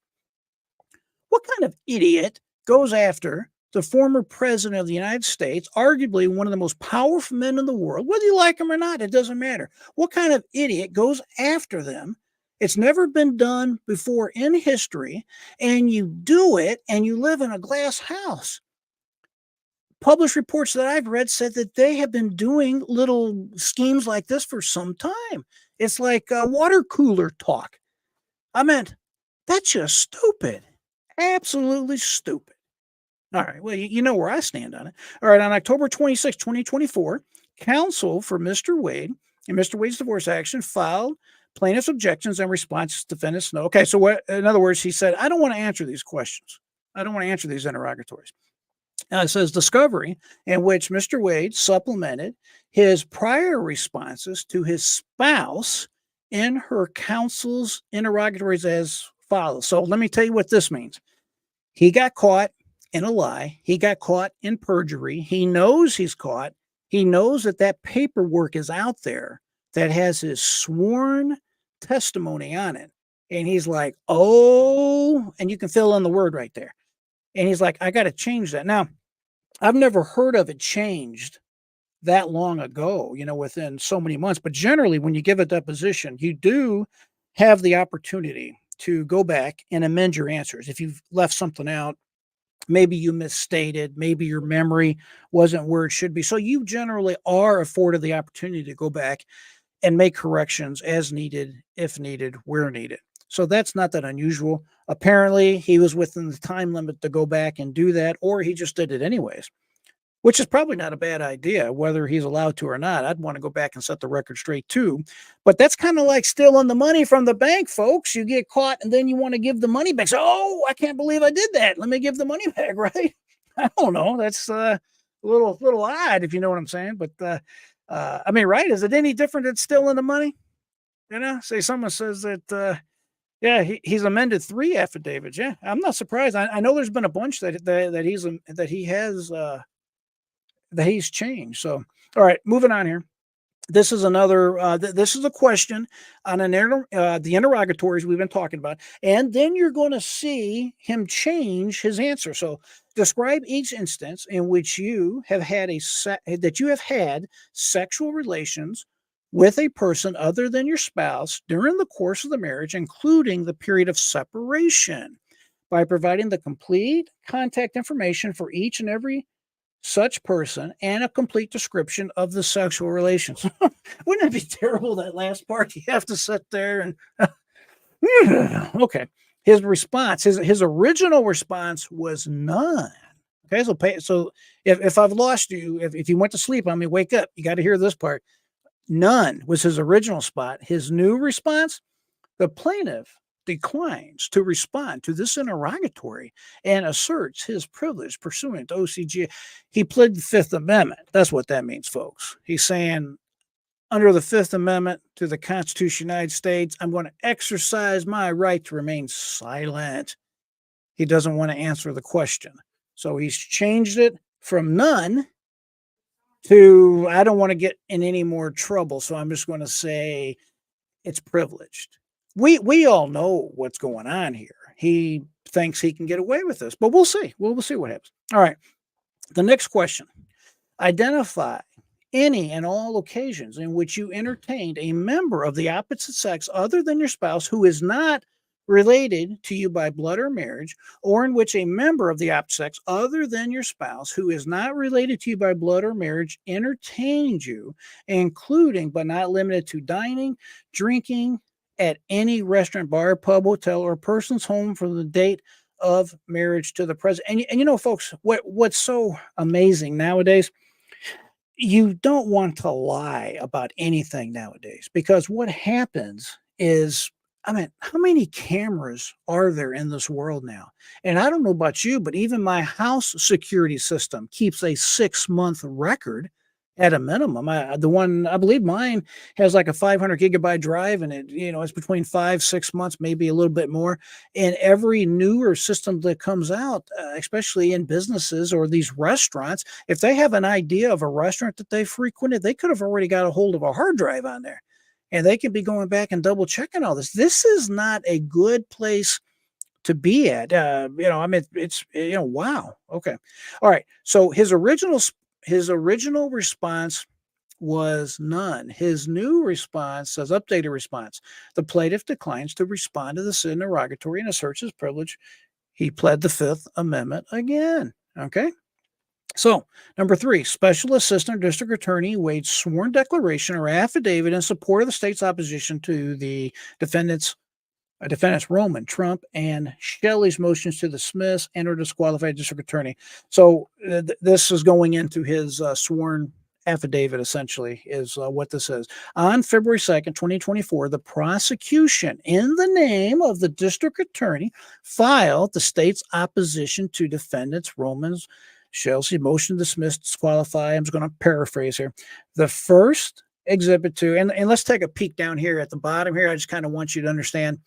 What kind of idiot goes after the former president of the United States, arguably one of the most powerful men in the world, whether you like him or not, it doesn't matter. What kind of idiot goes after them? It's never been done before in history, and you do it, and you live in a glass house. Published reports that I've read said that they have been doing little schemes like this for some time. It's like water cooler talk. I meant That's just stupid. Absolutely stupid. All right. Well, you know where I stand on it. All right. On October 26, 2024, counsel for Mr. Wade and Mr. Wade's divorce action filed plaintiff's objections and responses to defendants. No. Okay. So, what, in other words, he said, I don't want to answer these questions. I don't want to answer these interrogatories. It says discovery in which Mr. Wade supplemented his prior responses to his spouse in her counsel's interrogatories as follows. So, let me tell you what this means. He got caught in a lie. He got caught in perjury. He knows he's caught. He knows that that paperwork is out there that has his sworn testimony on it. And he's like, oh, and you can fill in the word right there. And he's like, I got to change that. Now, I've never heard of it changed that long ago, within so many months. But generally, when you give a deposition, you do have the opportunity to go back and amend your answers. If you've left something out, maybe you misstated, maybe your memory wasn't where it should be. So you generally are afforded the opportunity to go back and make corrections as needed, if needed, where needed. So that's not that unusual. Apparently, he was within the time limit to go back and do that, or he just did it anyways, which is probably not a bad idea, whether he's allowed to or not. I'd want to go back and set the record straight too. But that's kind of like stealing the money from the bank, folks. You get caught and then you want to give the money back. So, oh, I can't believe I did that. Let me give the money back, right? I don't know. That's a little odd, if you know what I'm saying. But I mean, right? Is it any different than stealing the money? Say someone says that. Yeah, he's amended 3 affidavits. Yeah, I'm not surprised. I know there's been a bunch that he's changed. So, all right, moving on here. This is another. This is a question on the interrogatories we've been talking about, and then you're going to see him change his answer. So, describe each instance in which you have had sexual relations with a person other than your spouse during the course of the marriage, including the period of separation, by providing the complete contact information for each and every such person and a complete description of the sexual relations. Wouldn't it be terrible, that last part? You have to sit there and okay. His response, his original response was none. Okay, so if I've lost you, if you went to sleep on me, wake up. You got to hear this part. None was his original spot. His new response, the plaintiff declines to respond to this interrogatory and asserts his privilege pursuant to OCG. He pled the Fifth Amendment. That's what that means, folks. He's saying, under the Fifth Amendment to the Constitution of the United States, I'm going to exercise my right to remain silent. He doesn't want to answer the question. So he's changed it from none to, I don't want to get in any more trouble, so I'm just going to say it's privileged. We all know what's going on here. He thinks he can get away with this, but we'll see. We'll see what happens. All right. The next question. Identify any and all occasions in which you entertained a member of the opposite sex other than your spouse who is not related to you by blood or marriage, or in which a member of the opposite sex other than your spouse who is not related to you by blood or marriage entertained you, including but not limited to dining, drinking at any restaurant, bar, pub, hotel, or person's home from the date of marriage to the present. And folks, what's so amazing nowadays, you don't want to lie about anything nowadays, because what happens is, I mean, how many cameras are there in this world now? And I don't know about you, but even my house security system keeps a 6-month record at a minimum. I believe mine has like a 500 gigabyte drive, and it's between 5-6 months, maybe a little bit more. And every newer system that comes out, especially in businesses or these restaurants, if they have an idea of a restaurant that they frequented, they could have already got a hold of a hard drive on there, and they could be going back and double checking all this. This is not a good place to be at. I mean, it's, wow. Okay. All right. So his original response was none. His new response says, updated response. The plaintiff declines to respond to this interrogatory and asserts his privilege. He pled the Fifth Amendment again. Okay. So, number 3, Special Assistant District Attorney Wade's sworn declaration or affidavit in support of the state's opposition to the defendant's defendants Roman, Trump, and Shelley's motions to dismiss and or disqualify district attorney. So this is going into his sworn affidavit, essentially, is what this is. On February 2nd, 2024, the prosecution, in the name of the district attorney, filed the state's opposition to defendants Roman's Shelley's motion to dismiss, disqualify. I'm just going to paraphrase here. The first exhibit to, and let's take a peek down here at the bottom here. I just kind of want you to understand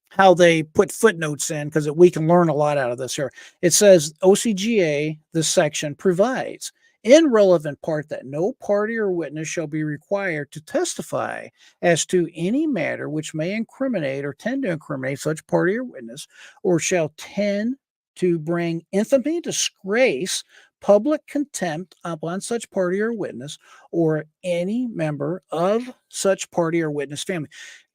how they put footnotes in, because we can learn a lot out of this here. It says OCGA, this section, provides in relevant part that no party or witness shall be required to testify as to any matter which may incriminate or tend to incriminate such party or witness, or shall tend to bring infamy, disgrace, public contempt upon such party or witness, or any member of such party or witness family.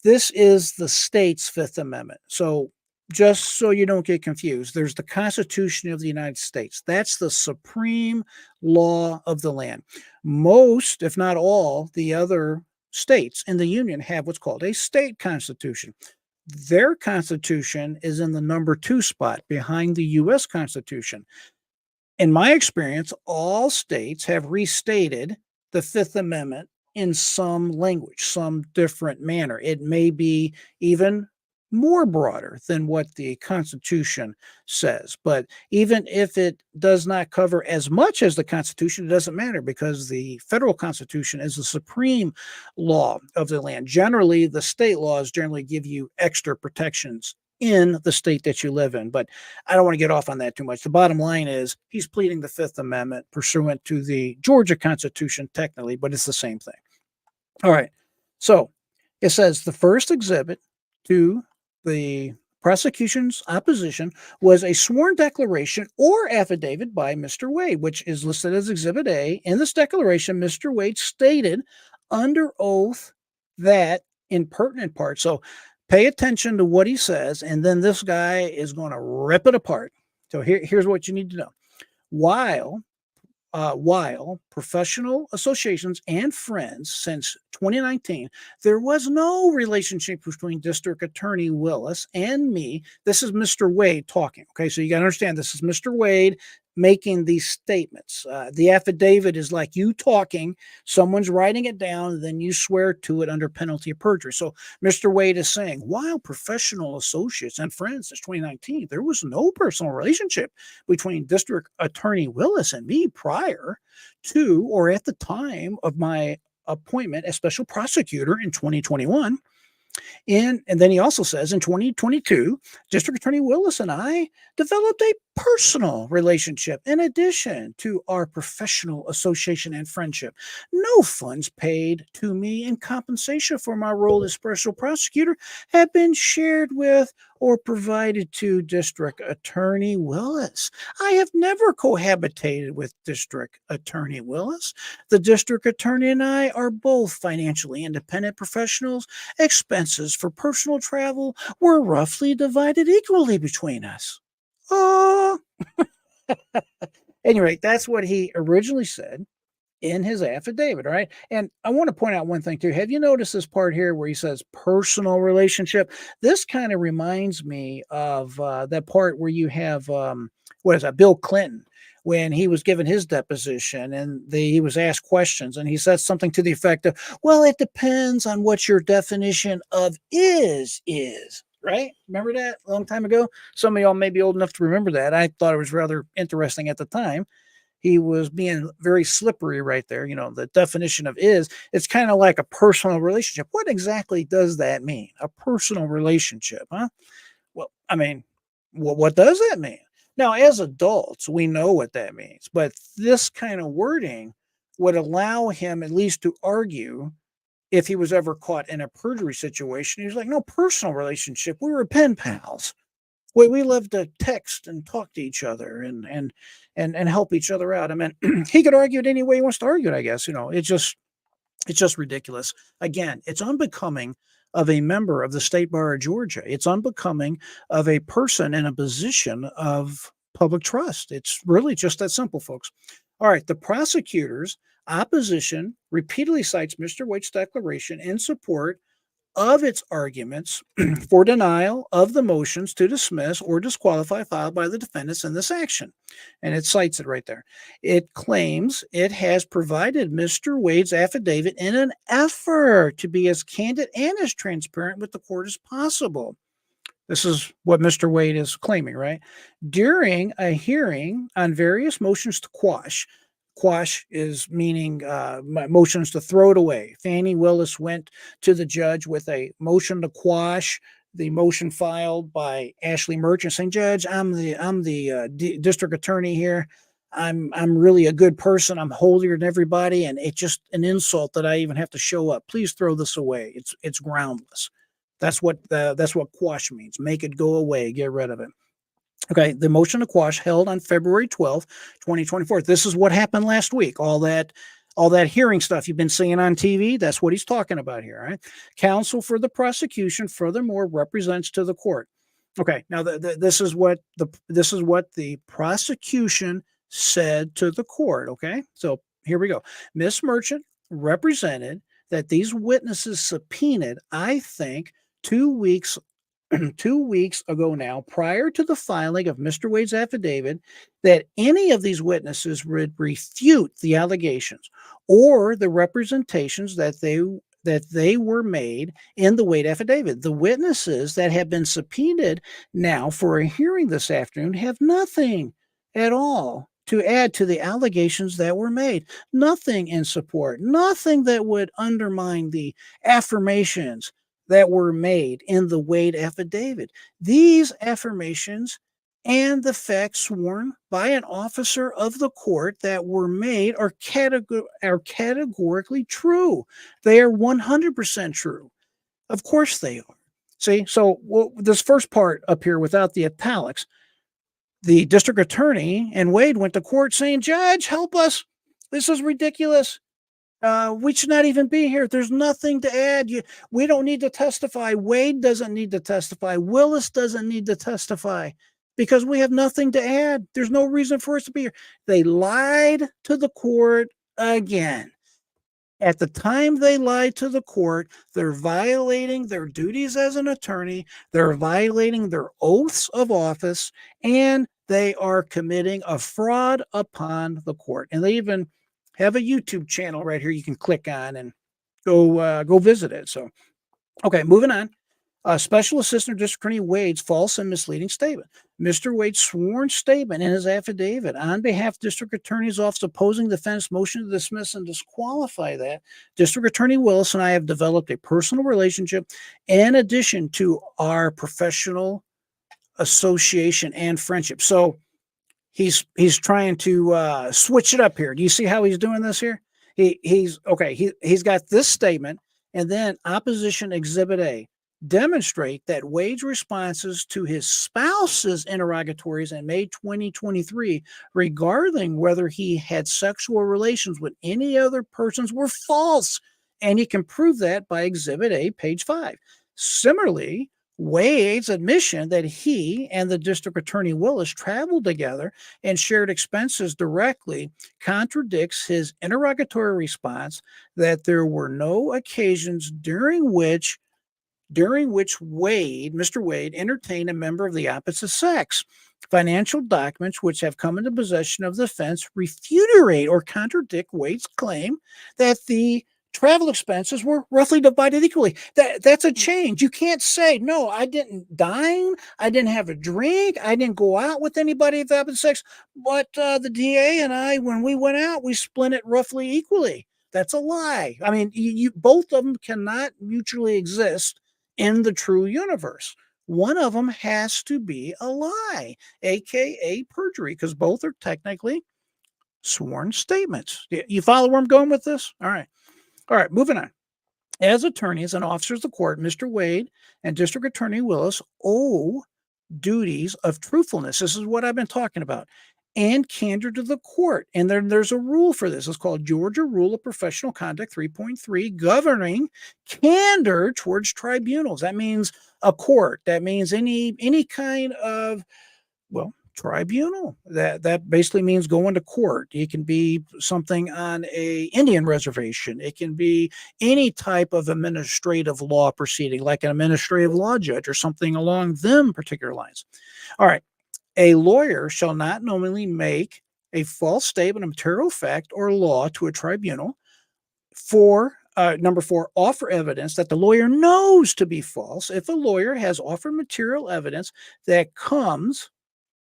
This is the state's Fifth Amendment. So just so you don't get confused, there's the Constitution of the United States. That's the supreme law of the land. Most, if not all, the other states in the Union have what's called a state constitution. Their constitution is in the number 2 spot behind the U.S. Constitution. In my experience, all states have restated the Fifth Amendment in some language, some different manner. It may be even more broader than what the Constitution says. But even if it does not cover as much as the Constitution, it doesn't matter, because the federal Constitution is the supreme law of the land. Generally, the state laws generally give you extra protections in the state that you live in. But I don't want to get off on that too much. The bottom line is he's pleading the Fifth Amendment pursuant to the Georgia Constitution, technically, but it's the same thing. All right. So it says the first exhibit to the prosecution's opposition was a sworn declaration or affidavit by Mr. Wade, which is listed as Exhibit A. In this declaration, Mr. Wade stated under oath that in pertinent part, so pay attention to what he says, and then this guy is going to rip it apart. So here's what you need to know. While professional associations and friends since 2019, there was no relationship between District Attorney Willis and me. This is Mr. Wade talking. Okay, so you got to understand, this is Mr. Wade making these statements. The affidavit is like you talking, someone's writing it down, then you swear to it under penalty of perjury. So Mr. Wade is saying, while professional associates and friends since 2019, there was no personal relationship between District Attorney Willis and me prior to or at the time of my appointment as special prosecutor in 2021. And then he also says in 2022, District Attorney Willis and I developed a personal relationship in addition to our professional association and friendship. No funds paid to me in compensation for my role as special prosecutor have been shared with or provided to District Attorney Willis. I have never cohabitated with District Attorney Willis. The District Attorney and I are both financially independent professionals. Expenses for personal travel were roughly divided equally between us. Oh, anyway, that's what he originally said in his affidavit, all right? And I want to point out one thing too. Have you noticed this part here where he says personal relationship? This kind of reminds me of that part where you have, what is that, Bill Clinton, when he was given his deposition and he was asked questions and he said something to the effect of, well, it depends on what your definition of is, right? Remember that a long time ago? Some of y'all may be old enough to remember that. I thought it was rather interesting at the time. He was being very slippery right there. You know, the definition of is, it's kind of like a personal relationship. What exactly does that mean? A personal relationship, huh? Well, I mean, what does that mean? Now, as adults, we know what that means, but this kind of wording would allow him at least to argue if he was ever caught in a perjury situation. He's like, no personal relationship. We were pen pals. We love to text and talk to each other and help each other out. I mean, he could argue it any way he wants to argue it, I guess. You know, it's just ridiculous. Again, it's unbecoming of a member of the State Bar of Georgia. It's unbecoming of a person in a position of public trust. It's really just that simple, folks. All right, the prosecutor's opposition repeatedly cites Mr. Waite's declaration in support of its arguments for denial of the motions to dismiss or disqualify filed by the defendants in this action. And it cites it right there. It claims it has provided Mr. Wade's affidavit in an effort to be as candid and as transparent with the court as possible. This is what Mr. Wade is claiming, right? During a hearing on various motions to quash, quash is meaning motions to throw it away. Fani Willis went to the judge with a motion to quash the motion filed by Ashley Merchant, saying, "Judge, I'm the district attorney here. I'm really a good person. I'm holier than everybody, and it's just an insult that I even have to show up. Please throw this away. It's groundless." That's what quash means. Make it go away. Get rid of it. Okay, the motion to quash held on February 12th, 2024. This is what happened last week. All that hearing stuff you've been seeing on TV, that's what he's talking about here, right? Counsel for the prosecution furthermore represents to the court. Okay, now this is what the prosecution said to the court, okay? So here we go. Miss Merchant represented that these witnesses subpoenaed, I think, 2 weeks 2 weeks ago now, prior to the filing of Mr. Wade's affidavit, that any of these witnesses would refute the allegations or the representations that they were made in the Wade affidavit. The witnesses that have been subpoenaed now for a hearing this afternoon have nothing at all to add to the allegations that were made. Nothing in support, nothing that would undermine the affirmations that were made in the Wade affidavit. These affirmations and the facts sworn by an officer of the court that were made are categorically true. They are 100% true. Of course they are. See, so this first part up here without the italics, the district attorney and Wade went to court saying, "Judge, help us. This is ridiculous. We should not even be here. There's nothing to add. We don't need to testify. Wade doesn't need to testify. Willis doesn't need to testify because we have nothing to add. There's no reason for us to be here." They lied to the court again. At the time they lied to the court, they're violating their duties as an attorney. They're violating their oaths of office, and they are committing a fraud upon the court. And they even have a YouTube channel right here you can click on and go visit it. So, okay, moving on. Special Assistant District Attorney Wade's false and misleading statement. Mr. Wade's sworn statement in his affidavit on behalf of District Attorney's Office opposing the defense motion to dismiss and disqualify that. District Attorney Willis and I have developed a personal relationship in addition to our professional association and friendship. So he's trying to switch it up here. Do you see how he's doing this here? He's got this statement, and then opposition exhibit A demonstrate that Wade's responses to his spouse's interrogatories in May 2023 regarding whether he had sexual relations with any other persons were false, and he can prove that by exhibit A, page 5. Similarly, Wade's admission that he and the district attorney Willis traveled together and shared expenses directly contradicts his interrogatory response that there were no occasions during which Mr. Wade entertained a member of the opposite sex. Financial documents which have come into possession of the defense refutate or contradict Wade's claim that the travel expenses were roughly divided equally. That's a change. You can't say, "No, I didn't dine, I didn't have a drink, I didn't go out with anybody of the opposite sex, but the DA and I, when we went out, we split it roughly equally." That's a lie. I mean, you both of them cannot mutually exist in the true universe. One of them has to be a lie, aka perjury, because both are technically sworn statements. You follow where I'm going with this? All right, moving on. As attorneys and officers of the court, Mr. Wade and District Attorney Willis owe duties of truthfulness. This is what I've been talking about. And candor to the court. And there's a rule for this. It's called Georgia Rule of Professional Conduct 3.3, governing candor towards tribunals. That means a court. That means any kind of, Tribunal. That basically means going to court. It can be something on a Indian reservation. It can be any type of administrative law proceeding, like an administrative law judge or something along them particular lines. All right. A lawyer shall not knowingly make a false statement of material fact or law to a tribunal. Number four, offer evidence that the lawyer knows to be false. If a lawyer has offered material evidence that comes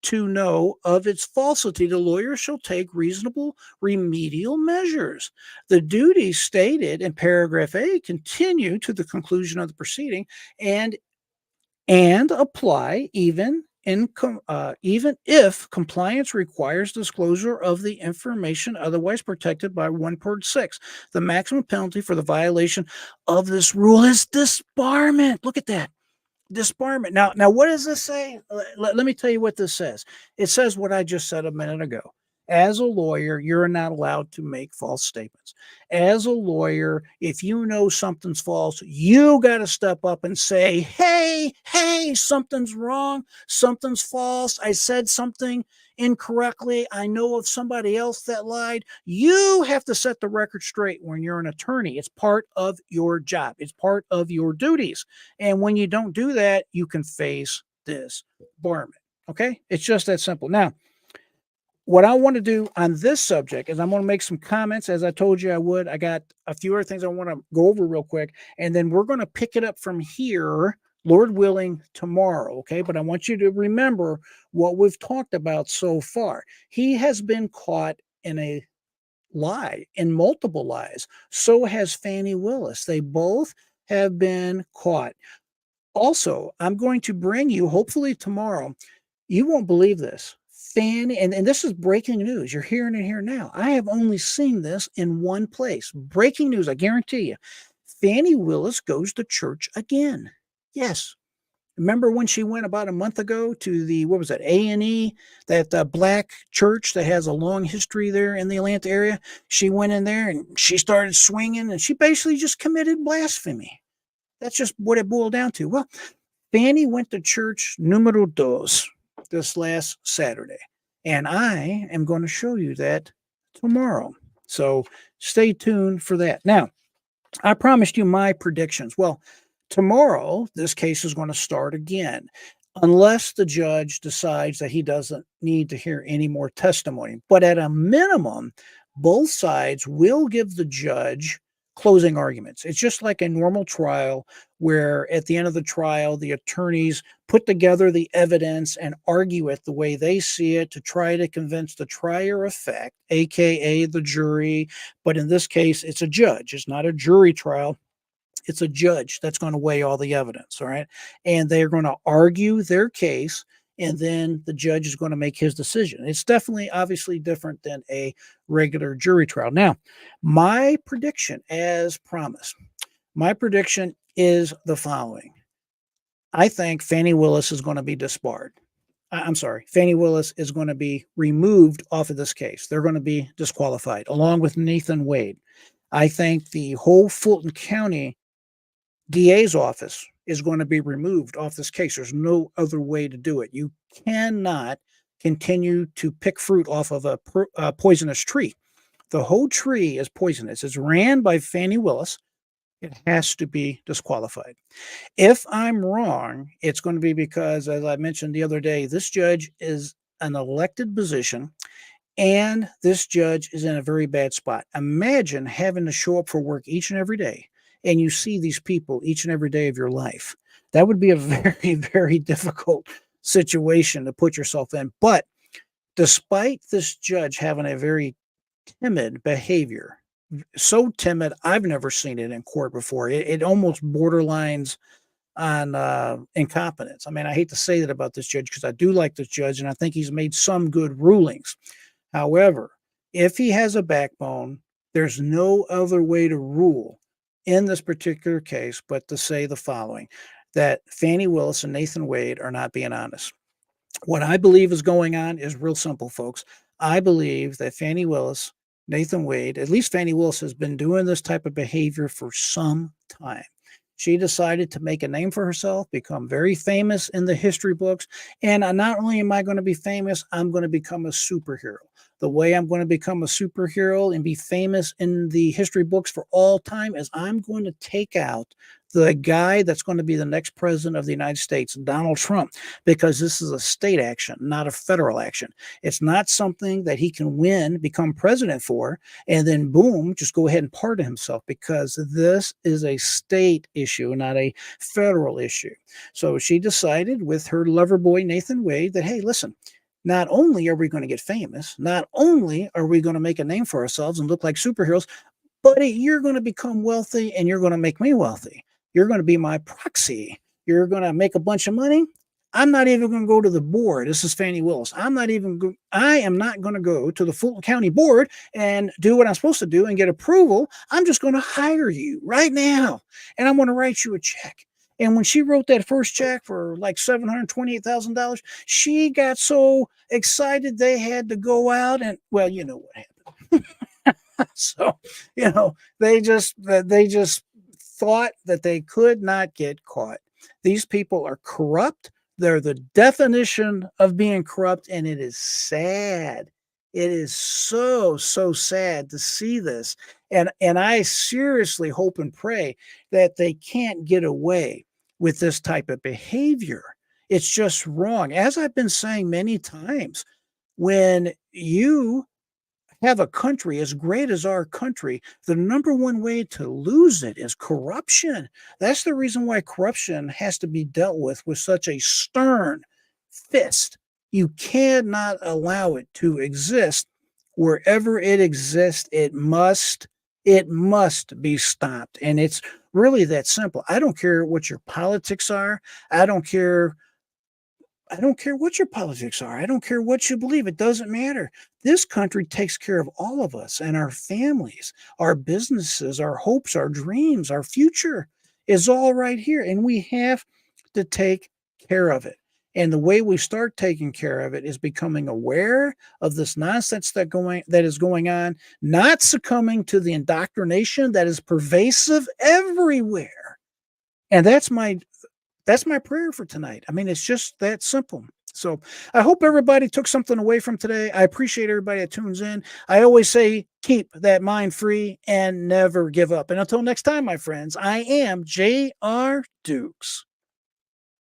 to know of its falsity, the lawyer shall take reasonable remedial measures. The duties stated in paragraph A continue to the conclusion of the proceeding and apply even if compliance requires disclosure of the information otherwise protected by 1.6. The maximum penalty for the violation of this rule is disbarment. Look at that. Disbarment. Now, what does this say? Let me tell you what this says. It says what I just said a minute ago. As a lawyer, you're not allowed to make false statements. As a lawyer, if you know something's false, you got to step up and say, hey, something's wrong. Something's false. I said something incorrectly. I know of somebody else that lied. You have to set the record straight when you're an attorney. It's part of your job. It's part of your duties. And when you don't do that, you can face disbarment. Okay? It's just that simple. Now, what I want to do on this subject is I'm going to make some comments, as I told you I would. I got a few other things I want to go over real quick, and then we're going to pick it up from here, Lord willing, tomorrow, okay? But I want you to remember what we've talked about so far. He has been caught in a lie, in multiple lies. So has Fani Willis. They both have been caught. Also, I'm going to bring you, hopefully tomorrow, you won't believe this. Fani, and this is breaking news. You're hearing it here now. I have only seen this in one place. Breaking news, I guarantee you. Fani Willis goes to church again. Yes. Remember when she went about a month ago to the, what was that, A&E, that black church that has a long history there in the Atlanta area? She went in there and she started swinging and she basically just committed blasphemy. That's just what it boiled down to. Well, Fani went to church numero dos this last Saturday, and I am going to show you that tomorrow. So stay tuned for that. Now, I promised you my predictions. Well, tomorrow, this case is going to start again, unless the judge decides that he doesn't need to hear any more testimony. But at a minimum, both sides will give the judge closing arguments. It's just like a normal trial where at the end of the trial, the attorneys put together the evidence and argue it the way they see it to try to convince the trier of fact, aka the jury. But in this case, it's a judge. It's not a jury trial. It's a judge that's going to weigh all the evidence. All right. And they're going to argue their case. And then the judge is going to make his decision. It's definitely, obviously different than a regular jury trial. Now, my prediction, as promised, my prediction is the following. I think Fani Willis is going to be disbarred. I'm sorry, Fani Willis is going to be removed off of this case. They're going to be disqualified, along with Nathan Wade. I think the whole Fulton County DA's office is going to be removed off this case. There's no other way to do it. You cannot continue to pick fruit off of a poisonous tree. The whole tree is poisonous. It's ran by Fani Willis. It has to be disqualified. If I'm wrong, it's going to be because, as I mentioned the other day, this judge is an elected position, and this judge is in a very bad spot. Imagine having to show up for work each and every day, and you see these people each and every day of your life. That would be a very, very difficult situation to put yourself in. But despite this judge having a very timid behavior, so timid, I've never seen it in court before. It almost borderlines on incompetence. I mean, I hate to say that about this judge because I do like this judge, and I think he's made some good rulings. However, if he has a backbone, there's no other way to rule in this particular case but to say the following, that Fani Willis and Nathan Wade are not being honest. What I believe is going on is real simple, folks. I believe that Fani Willis, Nathan Wade, at least Fani Willis has been doing this type of behavior for some time. She decided to make a name for herself, become very famous in the history books. And not only am I going to be famous, I'm going to become a superhero. The way I'm going to become a superhero and be famous in the history books for all time is I'm going to take out the guy that's going to be the next president of the United States, Donald Trump, because this is a state action, not a federal action. It's not something that he can win, become president for, and then boom, just go ahead and pardon himself, because this is a state issue, not a federal issue. So she decided with her lover boy, Nathan Wade, that, hey, listen, not only are we going to get famous, not only are we going to make a name for ourselves and look like superheroes, buddy, you're going to become wealthy and you're going to make me wealthy. You're going to be my proxy. You're going to make a bunch of money. I'm not even going to go to the board. This is Fani Willis. I am not going to go to the Fulton County board and do what I'm supposed to do and get approval. I'm just going to hire you right now. And I'm going to write you a check. And when she wrote that first check for like $728,000, she got so excited they had to go out and, well, you know what happened. So, they just thought that they could not get caught. These people are corrupt. They're the definition of being corrupt, and it is sad. It is so, so sad to see this. And I seriously hope and pray that they can't get away with this type of behavior. It's just wrong. As I've been saying many times, when you have a country as great as our country, the number one way to lose it is corruption. That's the reason why corruption has to be dealt with such a stern fist. You cannot allow it to exist. Wherever it exists, it must be stopped. And it's really that simple. I don't care what your politics are. I don't care I don't care what your politics are. I don't care what you believe. It doesn't matter. This country takes care of all of us and our families, our businesses, our hopes, our dreams, our future is all right here. And we have to take care of it. And the way we start taking care of it is becoming aware of this nonsense that is going on, not succumbing to the indoctrination that is pervasive everywhere. And that's my prayer for tonight. I mean, it's just that simple. So I hope everybody took something away from today. I appreciate everybody that tunes in. I always say, keep that mind free and never give up. And until next time, my friends, I am J.R. Dukes.